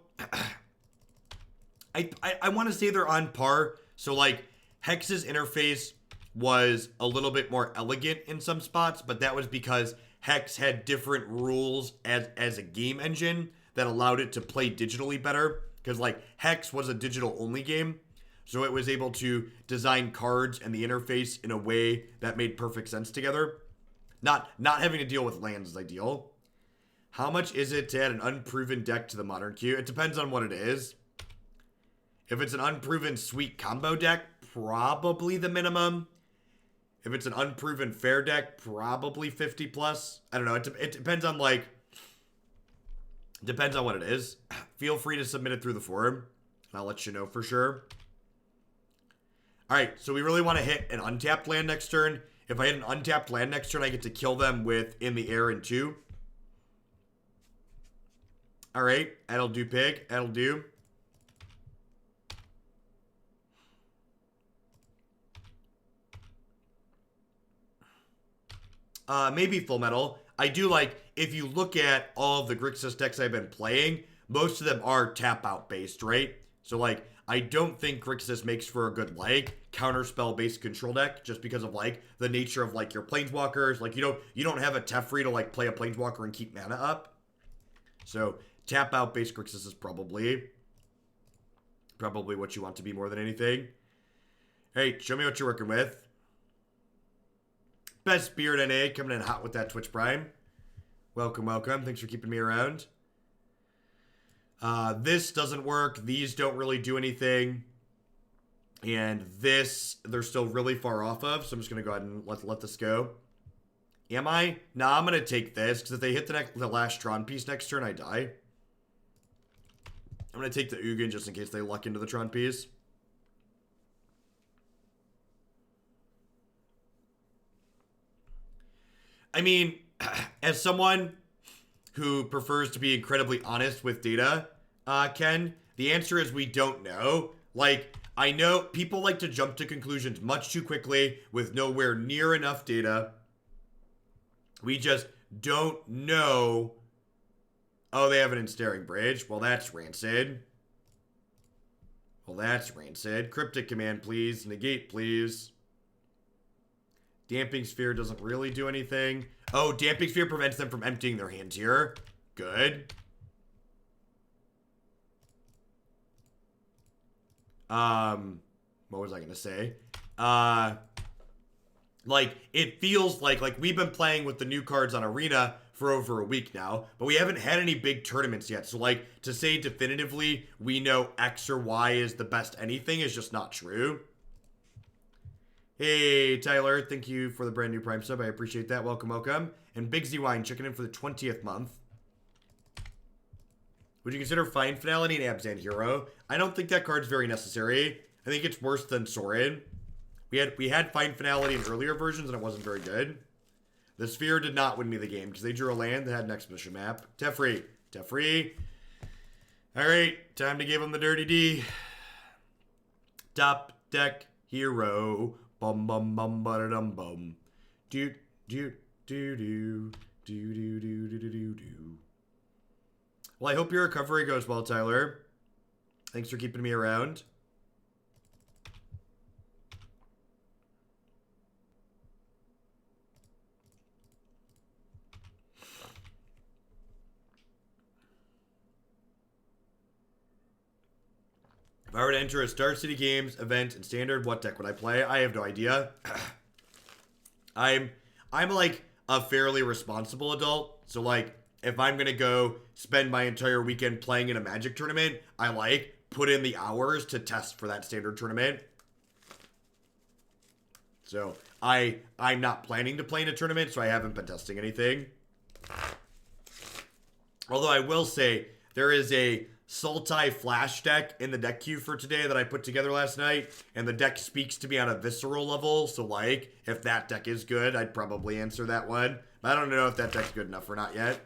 I want to say they're on par. So like Hex's interface was a little bit more elegant in some spots, but that was because Hex had different rules as a game engine that allowed it to play digitally better. Because like Hex was a digital only game, so it was able to design cards and the interface in a way that made perfect sense together. Not having to deal with lands is ideal. How much is it to add an unproven deck to the modern queue? It depends on what it is. If it's an unproven sweet combo deck, probably the minimum. If it's an unproven fair deck, probably 50 plus. I don't know. It depends on like... Depends on what it is. Feel free to submit it through the forum, and I'll let you know for sure. Alright, so we really want to hit an untapped land next turn. If I hit an untapped land next turn, I get to kill them with In the Air in 2. Alright, that'll do, pig. That'll do. Maybe Full Metal. I do like, if you look at all of the Grixis decks I've been playing, most of them are tap-out based, right? So, like, I don't think Grixis makes for a good, like, counterspell-based control deck, just because of, like, the nature of, like, your Planeswalkers. Like, you don't have a Teferi to, like, play a Planeswalker and keep mana up. So, tap-out based Grixis is probably what you want to be more than anything. Hey, show me what you're working with. Best Beard NA coming in hot with that Twitch Prime. Welcome, welcome. Thanks for keeping me around. This doesn't work. These don't really do anything. And this, they're still really far off of. So I'm just going to go ahead and let this go. Am I? No, I'm going to take this. Because if they hit the last Tron piece next turn, I die. I'm going to take the Ugin just in case they luck into the Tron piece. I mean, as someone who prefers to be incredibly honest with data, Ken, the answer is we don't know. Like, I know people like to jump to conclusions much too quickly with nowhere near enough data. We just don't know. Oh, they have an Ensnaring Bridge. Well, that's rancid. Cryptic Command, please. Negate, please. Damping Sphere doesn't really do anything. Oh, Damping Sphere prevents them from emptying their hands here. Good. What was I gonna say? Like, it feels like we've been playing with the new cards on Arena for over a week now, but we haven't had any big tournaments yet. So, like, to say definitively we know X or Y is the best anything is just not true. Hey, Tyler, thank you for the brand new Prime sub. I appreciate that. Welcome, welcome. And Big Z Wine checking in for the 20th month. Would you consider Fine Finality and Abzan Hero? I don't think that card's very necessary. I think it's worse than Sorin. We had Fine Finality in earlier versions and it wasn't very good. The Sphere did not win me the game because they drew a land that had an expedition map. Teferi. Alright, time to give him the dirty D. Top deck hero. Bum bum bum ba dum bum. Do do do do do do do do do do. Well, I hope your recovery goes well, Tyler. Thanks for keeping me around. If I were to enter a Star City Games event in Standard, what deck would I play? I have no idea. I'm like a fairly responsible adult, so like if I'm gonna go spend my entire weekend playing in a Magic tournament, I like put in the hours to test for that Standard tournament. So I'm not planning to play in a tournament, so I haven't been testing anything. Although I will say there is a Sultai Flash deck in the deck queue for today that I put together last night, and the deck speaks to me on a visceral level, so like, if that deck is good, I'd probably answer that one. But I don't know if that deck's good enough or not yet.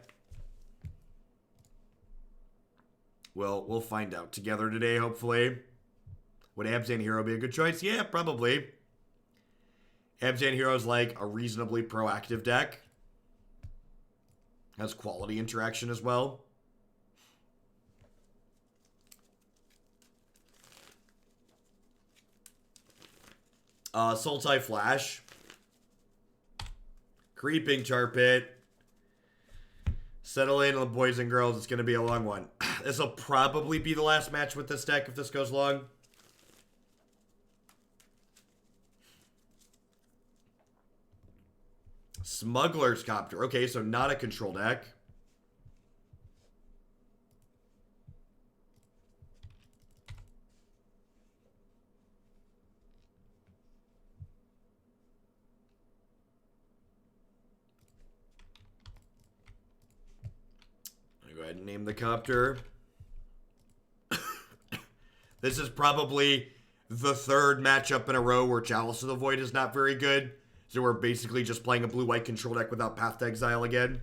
Well, we'll find out together today, hopefully. Would Abzan Hero be a good choice? Yeah, probably. Abzan Hero's like a reasonably proactive deck. Has quality interaction as well. Sultai Flash. Creeping Tar Pit. Settle in, the boys and girls. It's going to be a long one. This will probably be the last match with this deck if this goes long. Smuggler's Copter. Okay, so not a control deck. Go ahead and name the copter. This is probably the third matchup in a row where Chalice of the Void is not very good. So we're basically just playing a blue-white control deck without Path to Exile again.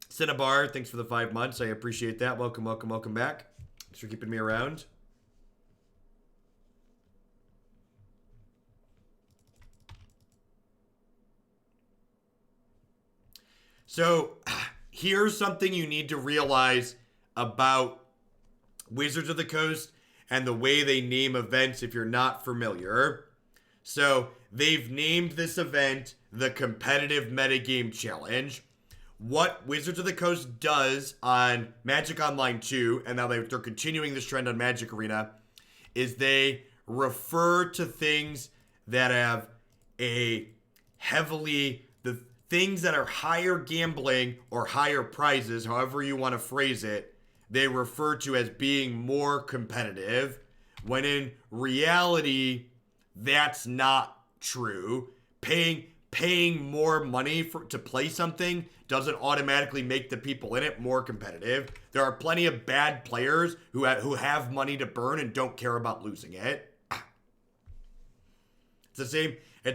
Cinnabar, thanks for the 5 months. I appreciate that. Welcome, welcome, welcome back. Thanks for keeping me around. So, here's something you need to realize about Wizards of the Coast and the way they name events if you're not familiar. So, they've named this event the Competitive Metagame Challenge. What Wizards of the Coast does on Magic Online 2, and now they're continuing this trend on Magic Arena, is they refer to things that have a heavily... the things that are higher gambling or higher prizes, however you want to phrase it, they refer to as being more competitive, when in reality, that's not true. Paying paying more money to play something doesn't automatically make the people in it more competitive. There are plenty of bad players who have money to burn and don't care about losing it. It's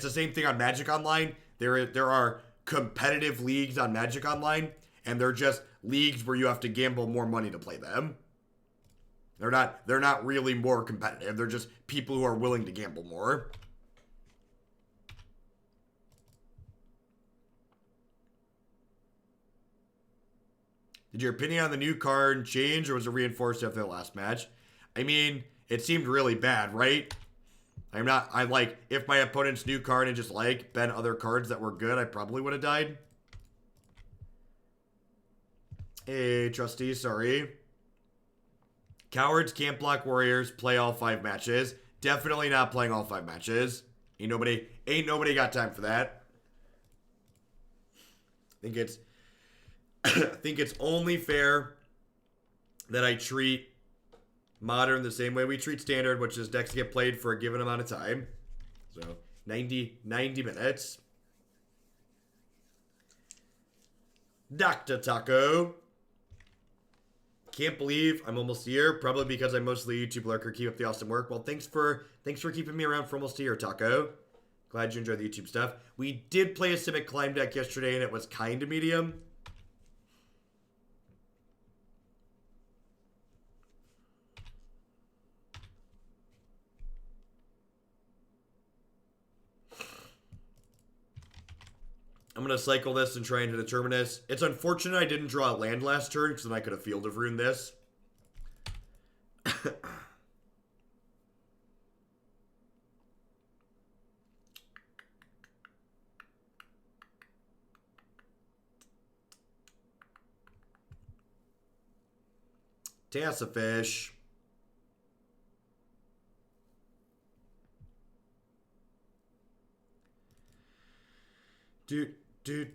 the same thing on Magic Online. There are competitive leagues on Magic Online, and they're just leagues where you have to gamble more money to play them. They're not really more competitive. They're just people who are willing to gamble more. Did your opinion on the new card change, or was it reinforced after the last match? I mean, it seemed really bad, right? If my opponent's new card had just been other cards that were good, I probably would have died. Hey, trustee, sorry. Cowards can't block warriors, play all 5 matches. Definitely not playing all 5 matches. Ain't nobody got time for that. I think it's only fair that I treat Modern the same way we treat Standard, which is decks get played for a given amount of time. So 90 minutes. Dr. Taco. Can't believe I'm almost a year. Probably because I'm mostly a YouTube lurker. Keep up the awesome work. Well, thanks for keeping me around for almost a year, Taco. Glad you enjoyed the YouTube stuff. We did play a Simic Climb deck yesterday, and it was kind of medium. I'm going to cycle this and try and hit a Terminus. It's unfortunate I didn't draw a land last turn, because then I could have Field of Rune this. Tassafish. Do. You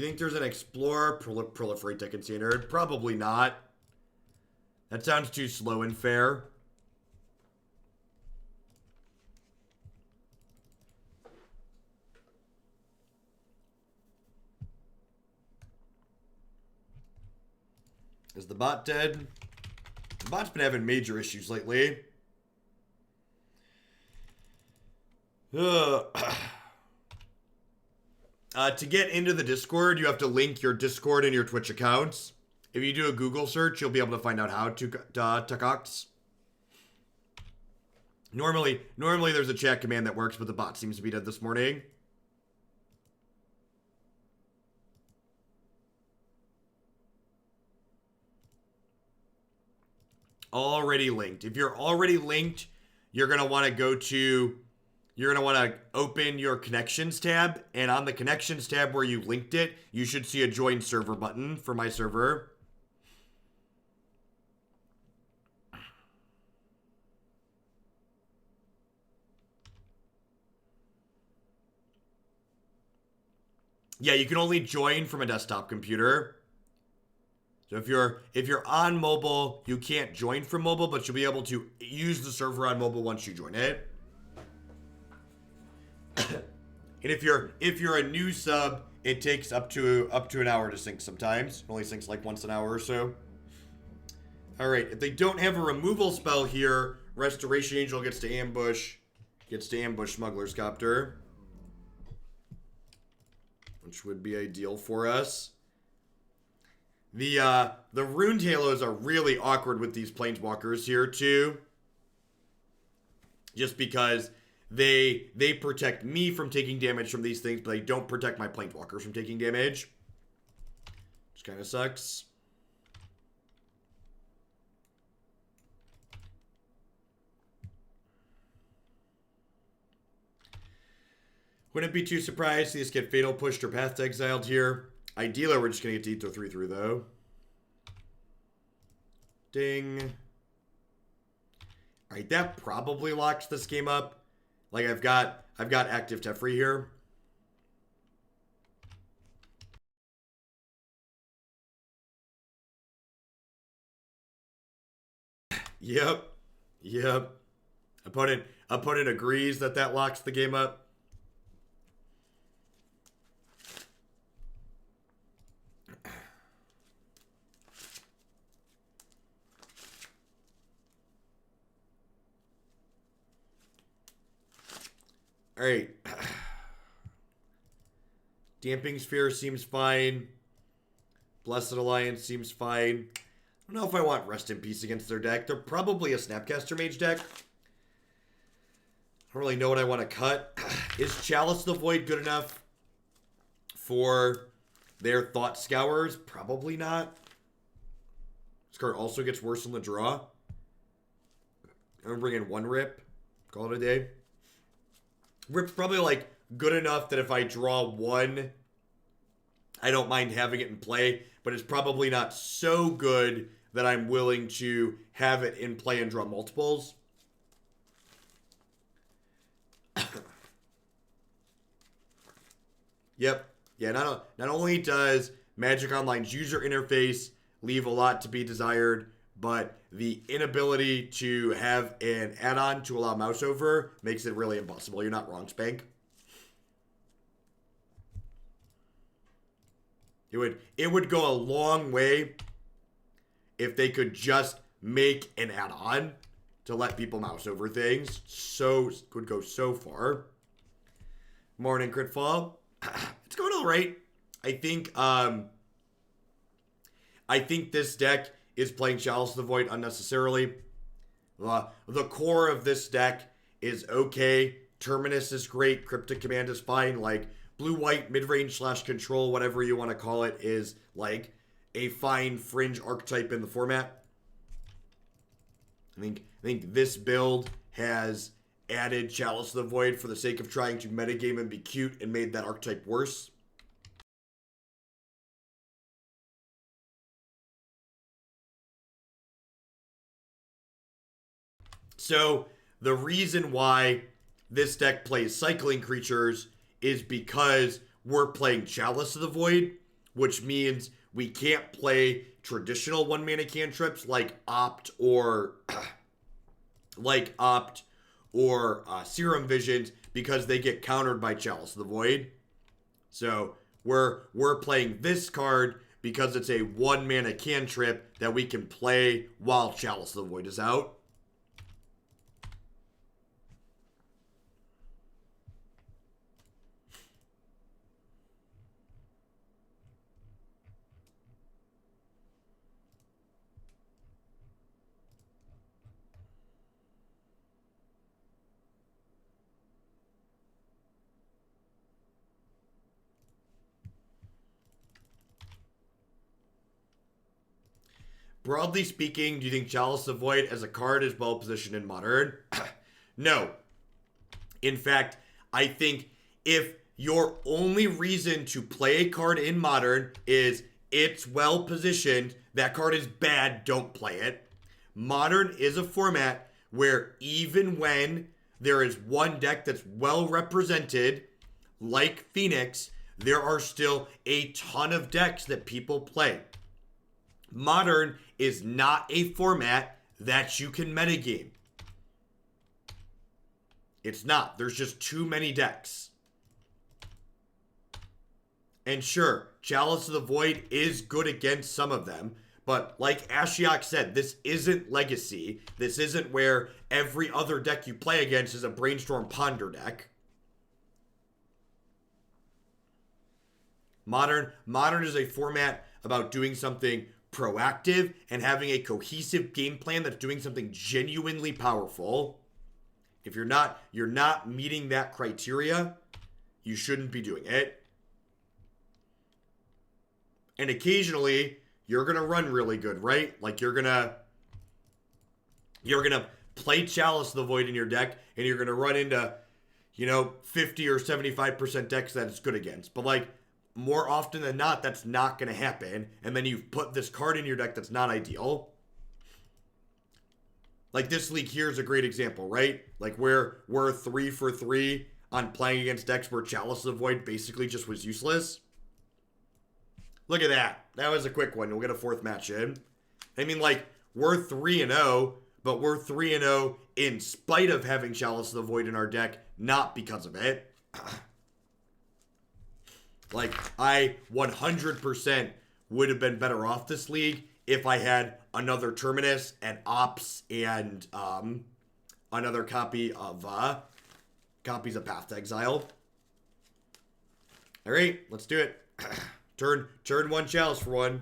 think there's an Explorer proliferate deck in Standard? Probably not. That sounds too slow and fair. Is the bot dead? The bot's been having major issues lately. To get into the Discord, you have to link your Discord and your Twitch accounts. If you do a Google search, you'll be able to find out how to Tucox. Normally there's a chat command that works, but the bot seems to be dead this morning. Already linked. If you're already linked, you're going to want to open your connections tab, and on the connections tab where you linked it, you should see a join server button for my server. Yeah, you can only join from a desktop computer. So if you're on mobile, you can't join from mobile, but you'll be able to use the server on mobile once you join it. And if you're a new sub, it takes up to an hour to sync sometimes. It only syncs like once an hour or so. All right, if they don't have a removal spell here, Restoration Angel gets to ambush Smuggler Sculptor, which would be ideal for us. The Runed Halos are really awkward with these Planeswalkers here, too. Just because they protect me from taking damage from these things, but they don't protect my Planeswalkers from taking damage. Which kind of sucks. Wouldn't be too surprised to see us get Fatal Pushed or Path to Exiled here. Ideally, we're just going to get to eat the 3 through, though. Ding. Alright, that probably locks this game up. Like, I've got active Teferi here. Yep. Yep. Opponent agrees that locks the game up. All right. Damping Sphere seems fine. Blessed Alliance seems fine. I don't know if I want Rest in Peace against their deck. They're probably a Snapcaster Mage deck. I don't really know what I want to cut. Is Chalice the Void good enough for their Thought Scours? Probably not. This card also gets worse in the draw. I'm going to bring in one Rip. Call it a day. Rip's probably like good enough that if I draw one, I don't mind having it in play, but it's probably not so good that I'm willing to have it in play and draw multiples. Yep. Yeah, not only does Magic Online's user interface leave a lot to be desired, but the inability to have an add-on to allow mouse over makes it really impossible. You're not wrong, Spank. It would go a long way if they could just make an add-on to let people mouse over things. So could go so far. Morning Crit Fall. It's going all right. I think this deck is playing Chalice of the Void unnecessarily. The core of this deck is okay. Terminus is great. Cryptic Command is fine. Like, blue-white, mid-range / control, whatever you want to call it, is like a fine fringe archetype in the format. I think this build has added Chalice of the Void for the sake of trying to metagame and be cute and made that archetype worse. So, the reason why this deck plays cycling creatures is because we're playing Chalice of the Void, which means we can't play traditional one-mana cantrips like Opt or Serum Visions because they get countered by Chalice of the Void. So, we're playing this card because it's a one-mana cantrip that we can play while Chalice of the Void is out. Broadly speaking, do you think Chalice of the Void as a card is well positioned in Modern? No. In fact, I think if your only reason to play a card in Modern is it's well positioned, that card is bad, don't play it. Modern is a format where even when there is one deck that's well represented, like Phoenix, there are still a ton of decks that people play. Modern is not a format that you can metagame. It's not. There's just too many decks. And sure, Chalice of the Void is good against some of them, but like Ashiok said, this isn't Legacy. This isn't where every other deck you play against is a Brainstorm Ponder deck. Modern is a format about doing something proactive and having a cohesive game plan that's doing something genuinely powerful. If you're not meeting that criteria, you shouldn't be doing it. And occasionally, you're gonna run really good, right? Like you're gonna play Chalice of the Void in your deck, and you're gonna run into, 50 or 75% decks that it's good against. But like, more often than not, that's not going to happen. And then you've put this card in your deck that's not ideal. Like this league here is a great example, right? Like we're 3 for 3 on playing against decks where Chalice of the Void basically just was useless. Look at that. That was a quick one. We'll get a fourth match in. I mean, like, we're 3-0 but we're 3-0 in spite of having Chalice of the Void in our deck, not because of it. Like, I 100% would have been better off this league if I had another Terminus and Ops and another copy of copies of Path to Exile. All right, let's do it. turn one Chalice for one.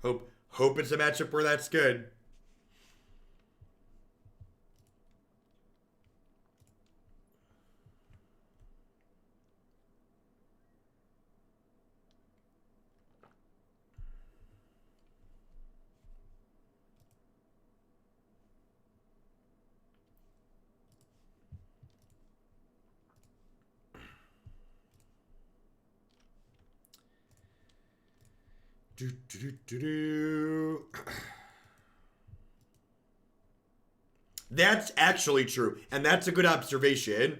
Hope it's a matchup where that's good. That's actually true, and that's a good observation.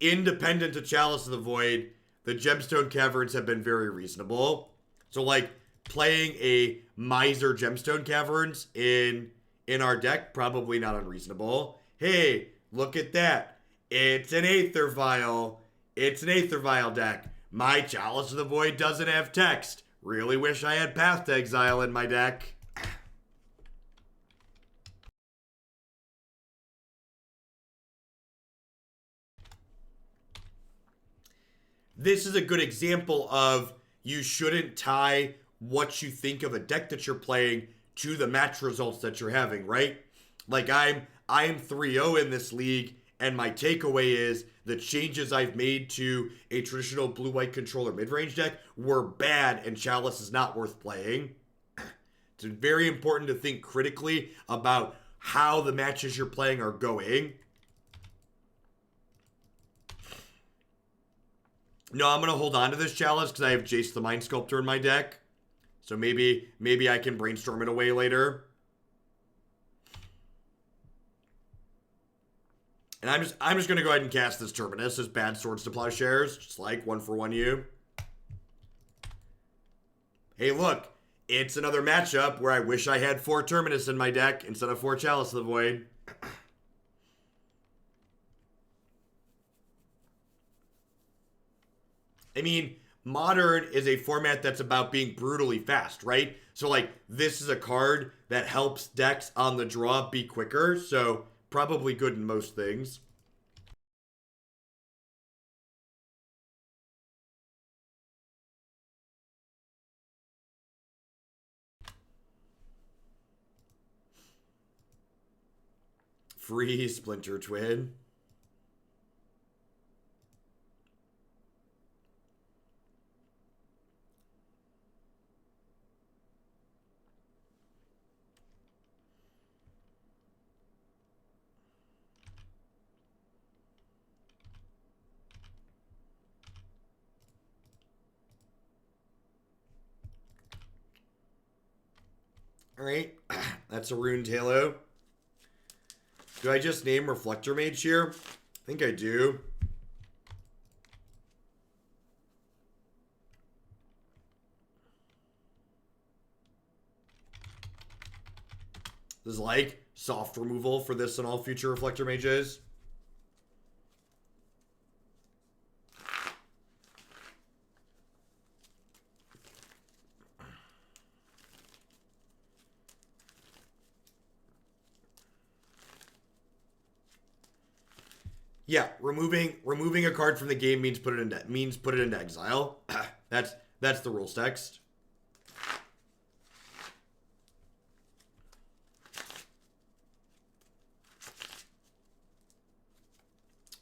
Independent of Chalice of the Void, the Gemstone Caverns have been very reasonable. So, like, playing a Miser Gemstone Caverns in our deck, probably not unreasonable. Hey, look at that. It's an Aether Vial. It's an Aether Vial deck. My Chalice of the Void doesn't have text. Really wish I had Path to Exile in my deck. This is a good example of you shouldn't tie what you think of a deck that you're playing to the match results that you're having, right? Like I am 3-0 in this league, and my takeaway is the changes I've made to a traditional blue-white controller midrange deck were bad, and Chalice is not worth playing. It's very important to think critically about how the matches you're playing are going. No, I'm going to hold on to this Chalice because I have Jace the Mind Sculptor in my deck. So maybe I can brainstorm it away later. And I'm just going to go ahead and cast this Terminus as bad Swords to Plowshares. Just like 1-for-1 you. Hey, look. It's another matchup where I wish I had 4 Terminus in my deck instead of 4 Chalice of the Void. I mean, Modern is a format that's about being brutally fast, right? So, like, this is a card that helps decks on the draw be quicker, so probably good in most things. Free Splinter Twin. Alright, that's a Ruined Halo. Do I just name Reflector Mage here? I think I do. This is like soft removal for this and all future Reflector Mages. Yeah, removing a card from the game means put it into exile. That's the rules text.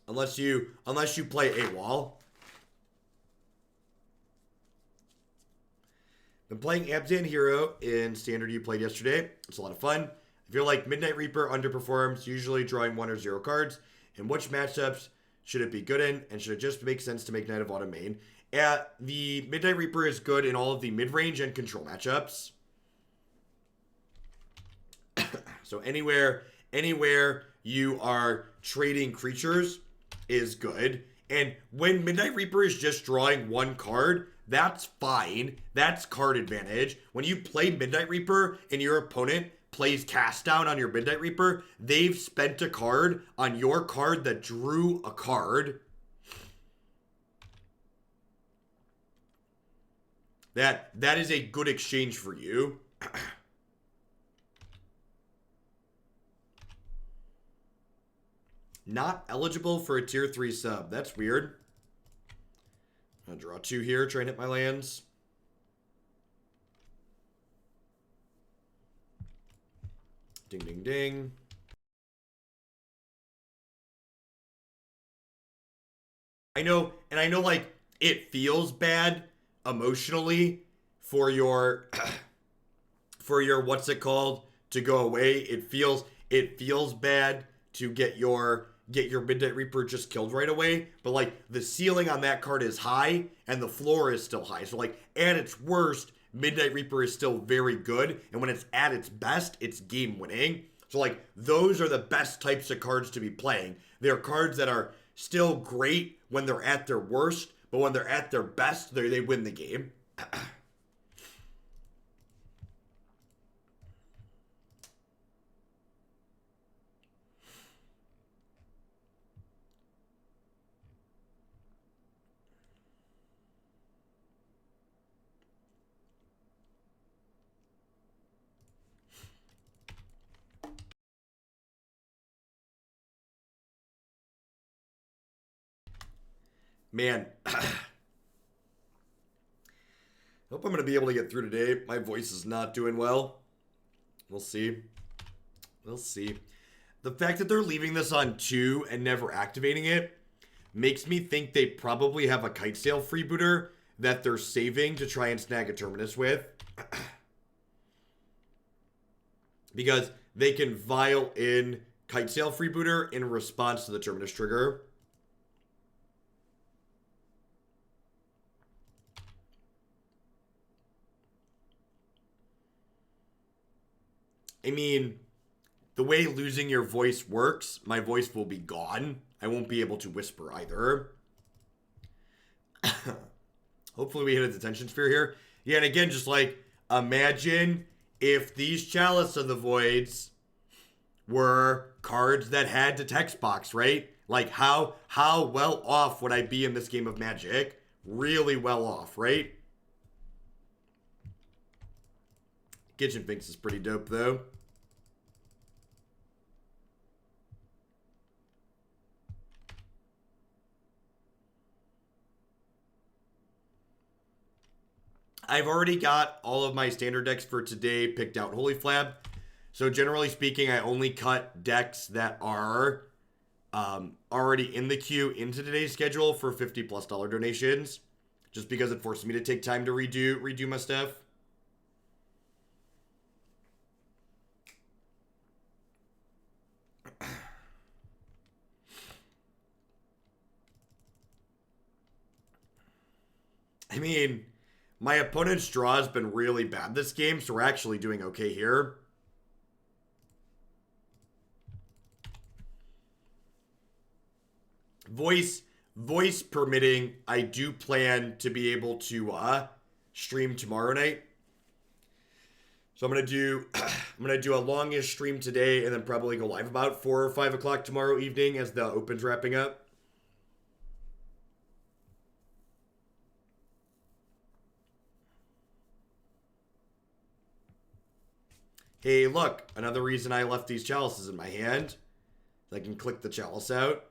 Unless you play AWOL. Been playing Abzan Hero in Standard you played yesterday. It's a lot of fun. I feel like Midnight Reaper underperforms, usually drawing 1 or 0 cards. In which matchups should it be good in, and should it just make sense to make Knight of Autumn main? The Midnight Reaper is good in all of the mid-range and control matchups. So anywhere you are trading creatures is good. And when Midnight Reaper is just drawing 1 card, that's fine. That's card advantage. When you play Midnight Reaper and your opponent plays Cast Down on your Midnight Reaper, they've spent a card on your card that drew a card. That is a good exchange for you. Not eligible for a tier 3 sub. That's weird. I'll draw 2 here, try and hit my lands. Ding, ding, ding. I know, and I know, like, it feels bad emotionally for your, what's it called, to go away. It feels bad to get your Midnight Reaper just killed right away, but like the ceiling on that card is high and the floor is still high. So like at its worst, Midnight Reaper is still very good, and when it's at its best, it's game winning. So like those are the best types of cards to be playing. They're cards that are still great when they're at their worst, but when they're at their best, they win the game. Man, hope I'm going to be able to get through today. My voice is not doing well. We'll see. We'll see. The fact that they're leaving this on 2 and never activating it makes me think they probably have a Kitesail freebooter that they're saving to try and snag a Terminus with. Because they can vial in Kitesail freebooter in response to the Terminus trigger. I mean, the way losing your voice works, my voice will be gone. I won't be able to whisper either. Hopefully we hit a Detention Sphere here. Yeah, and again, just like, imagine if these Chalice of the Voids were cards that had to text box, right? Like, how well off would I be in this game of Magic? Really well off, right? Kitchen Finks is pretty dope, though. I've already got all of my standard decks for today picked out, Holy Flab. So generally speaking, I only cut decks that are already in the queue into today's schedule for $50+ donations, just because it forces me to take time to redo my stuff. I mean, my opponent's draw has been really bad this game, so we're actually doing okay here. Voice permitting, I do plan to be able to stream tomorrow night. So I'm gonna do a longish stream today, and then probably go live about 4 or 5 o'clock tomorrow evening as the Open's wrapping up. Hey, look, another reason I left these chalices in my hand. I can click the chalice out.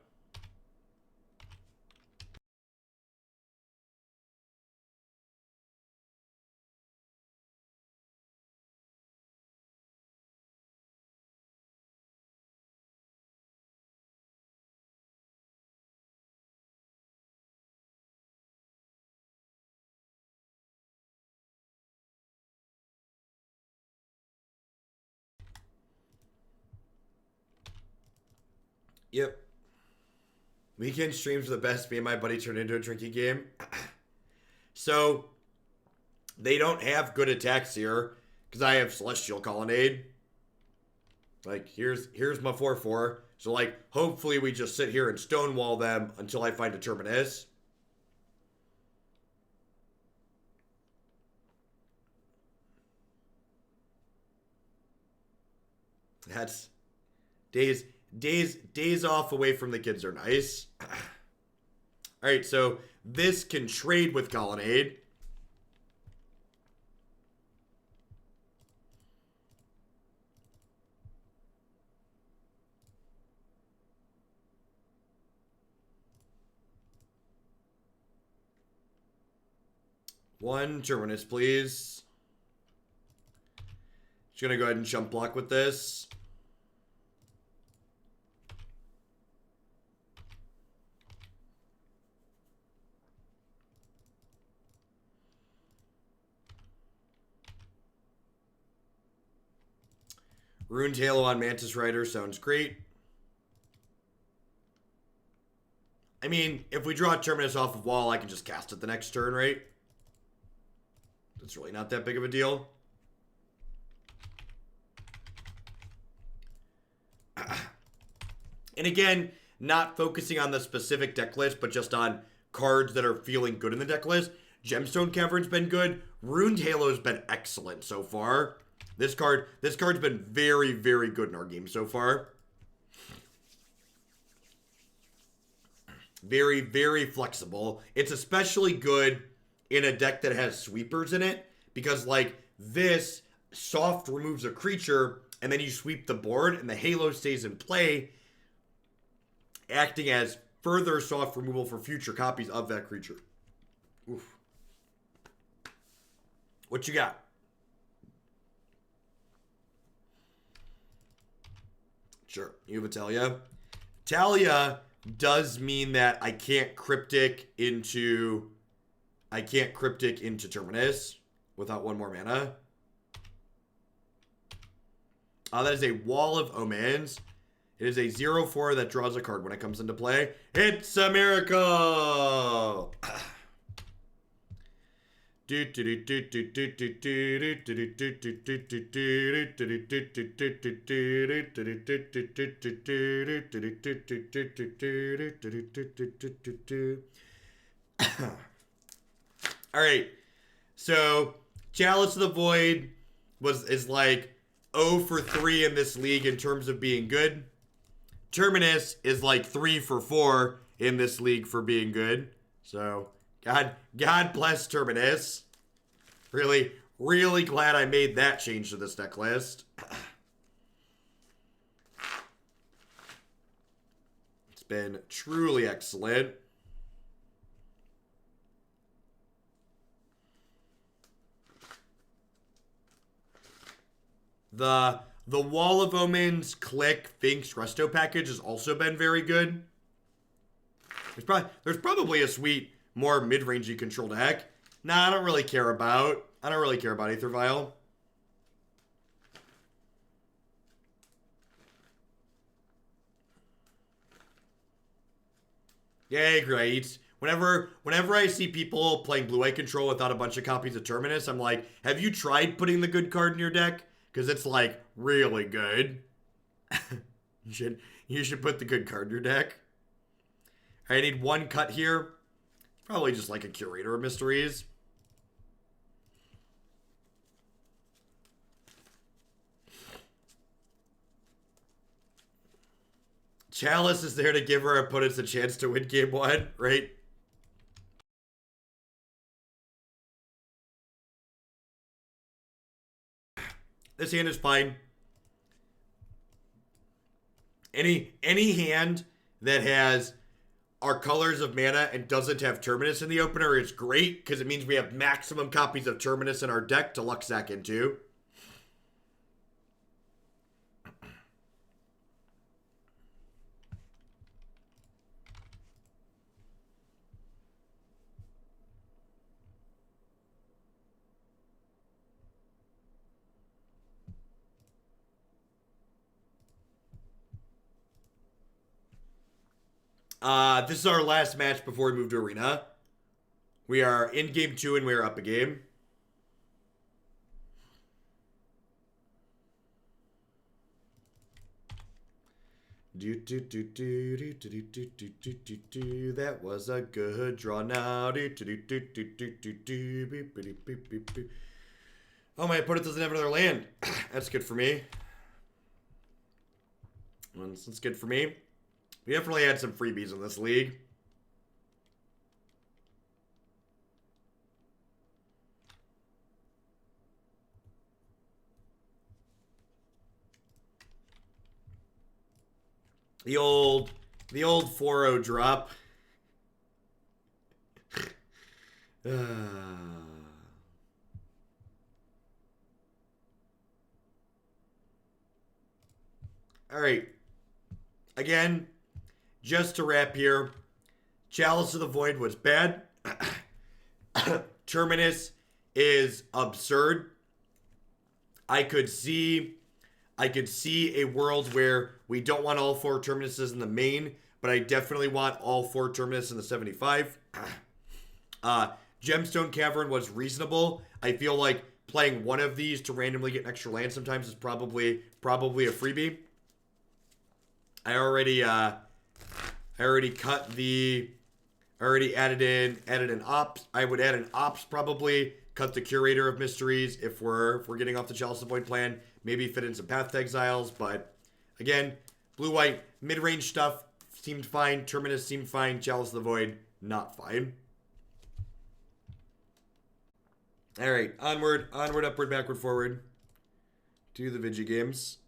Yep. Weekend streams are the best. Me and my buddy turned into a drinking game. So, they don't have good attacks here, because I have Celestial Colonnade. Like, here's my 4/4. So, like, hopefully we just sit here and stonewall them until I find a Terminus. That's days off away from the kids are nice. All right, so this can trade with Colonnade. One Terminus, please. Just gonna go ahead and jump block with this. Ruined Halo on Mantis Rider sounds great. I mean, if we draw a Terminus off of wall, I can just cast it the next turn, right? That's really not that big of a deal. And again, not focusing on the specific deck list, but just on cards that are feeling good in the deck list. Gemstone Caverns been good. Ruined Halo's been excellent so far. This card's been very, very good in our game so far. Very, very flexible. It's especially good in a deck that has sweepers in it, because like this soft removes a creature and then you sweep the board and the Halo stays in play, acting as further soft removal for future copies of that creature. Oof. What you got? Sure, you have a Talia. Talia does mean that I can't cryptic into Terminus without one more mana. That is a Wall of Omens. It is a 0/4 that draws a card when it comes into play. It's a miracle! All right, so Chalice of the Void is like 0 for 3 in this league in terms of being good. Terminus is like 3 for 4 in this league for being good. So God bless Terminus. Really, really glad I made that change to this deck list. It's been truly excellent. The Wall of Omens Clique Finks Resto package has also been very good. There's probably a sweet, more mid-rangey control deck. Nah, I don't really care about Aether Vial. Yay, great. Whenever I see people playing blue-white control without a bunch of copies of Terminus, I'm like, have you tried putting the good card in your deck? Because it's like really good. You should put the good card in your deck. I need one cut here. Probably just like a Curator of Mysteries. Chalice is there to give our opponents a chance to win game 1, right? This hand is fine. Any hand that has our colors of mana and doesn't have Terminus in the opener is great, because it means we have maximum copies of Terminus in our deck to Luxac into. This is our last match before we move to Arena. We are in game 2 and we are up a game. That was a good draw now. Oh, my opponent doesn't have another land. That's good for me. That's good for me. We definitely had some freebies in this league. The old 4-0 drop. All right. Again, just to wrap here, Chalice of the Void was bad. Terminus is absurd. I could see a world where we don't want all 4 Terminuses in the main, but I definitely want all 4 Terminus in the 75. Gemstone Cavern was reasonable. I feel like playing one of these to randomly get an extra land sometimes is probably a freebie. I already added in ops. I would add an ops probably. Cut the Curator of Mysteries if we're getting off the Chalice of the Void plan. Maybe fit in some Path to Exiles, but again, blue-white mid-range stuff seemed fine. Terminus seemed fine. Chalice of the Void not fine. All right, onward, upward, backward, forward to the Vigi games.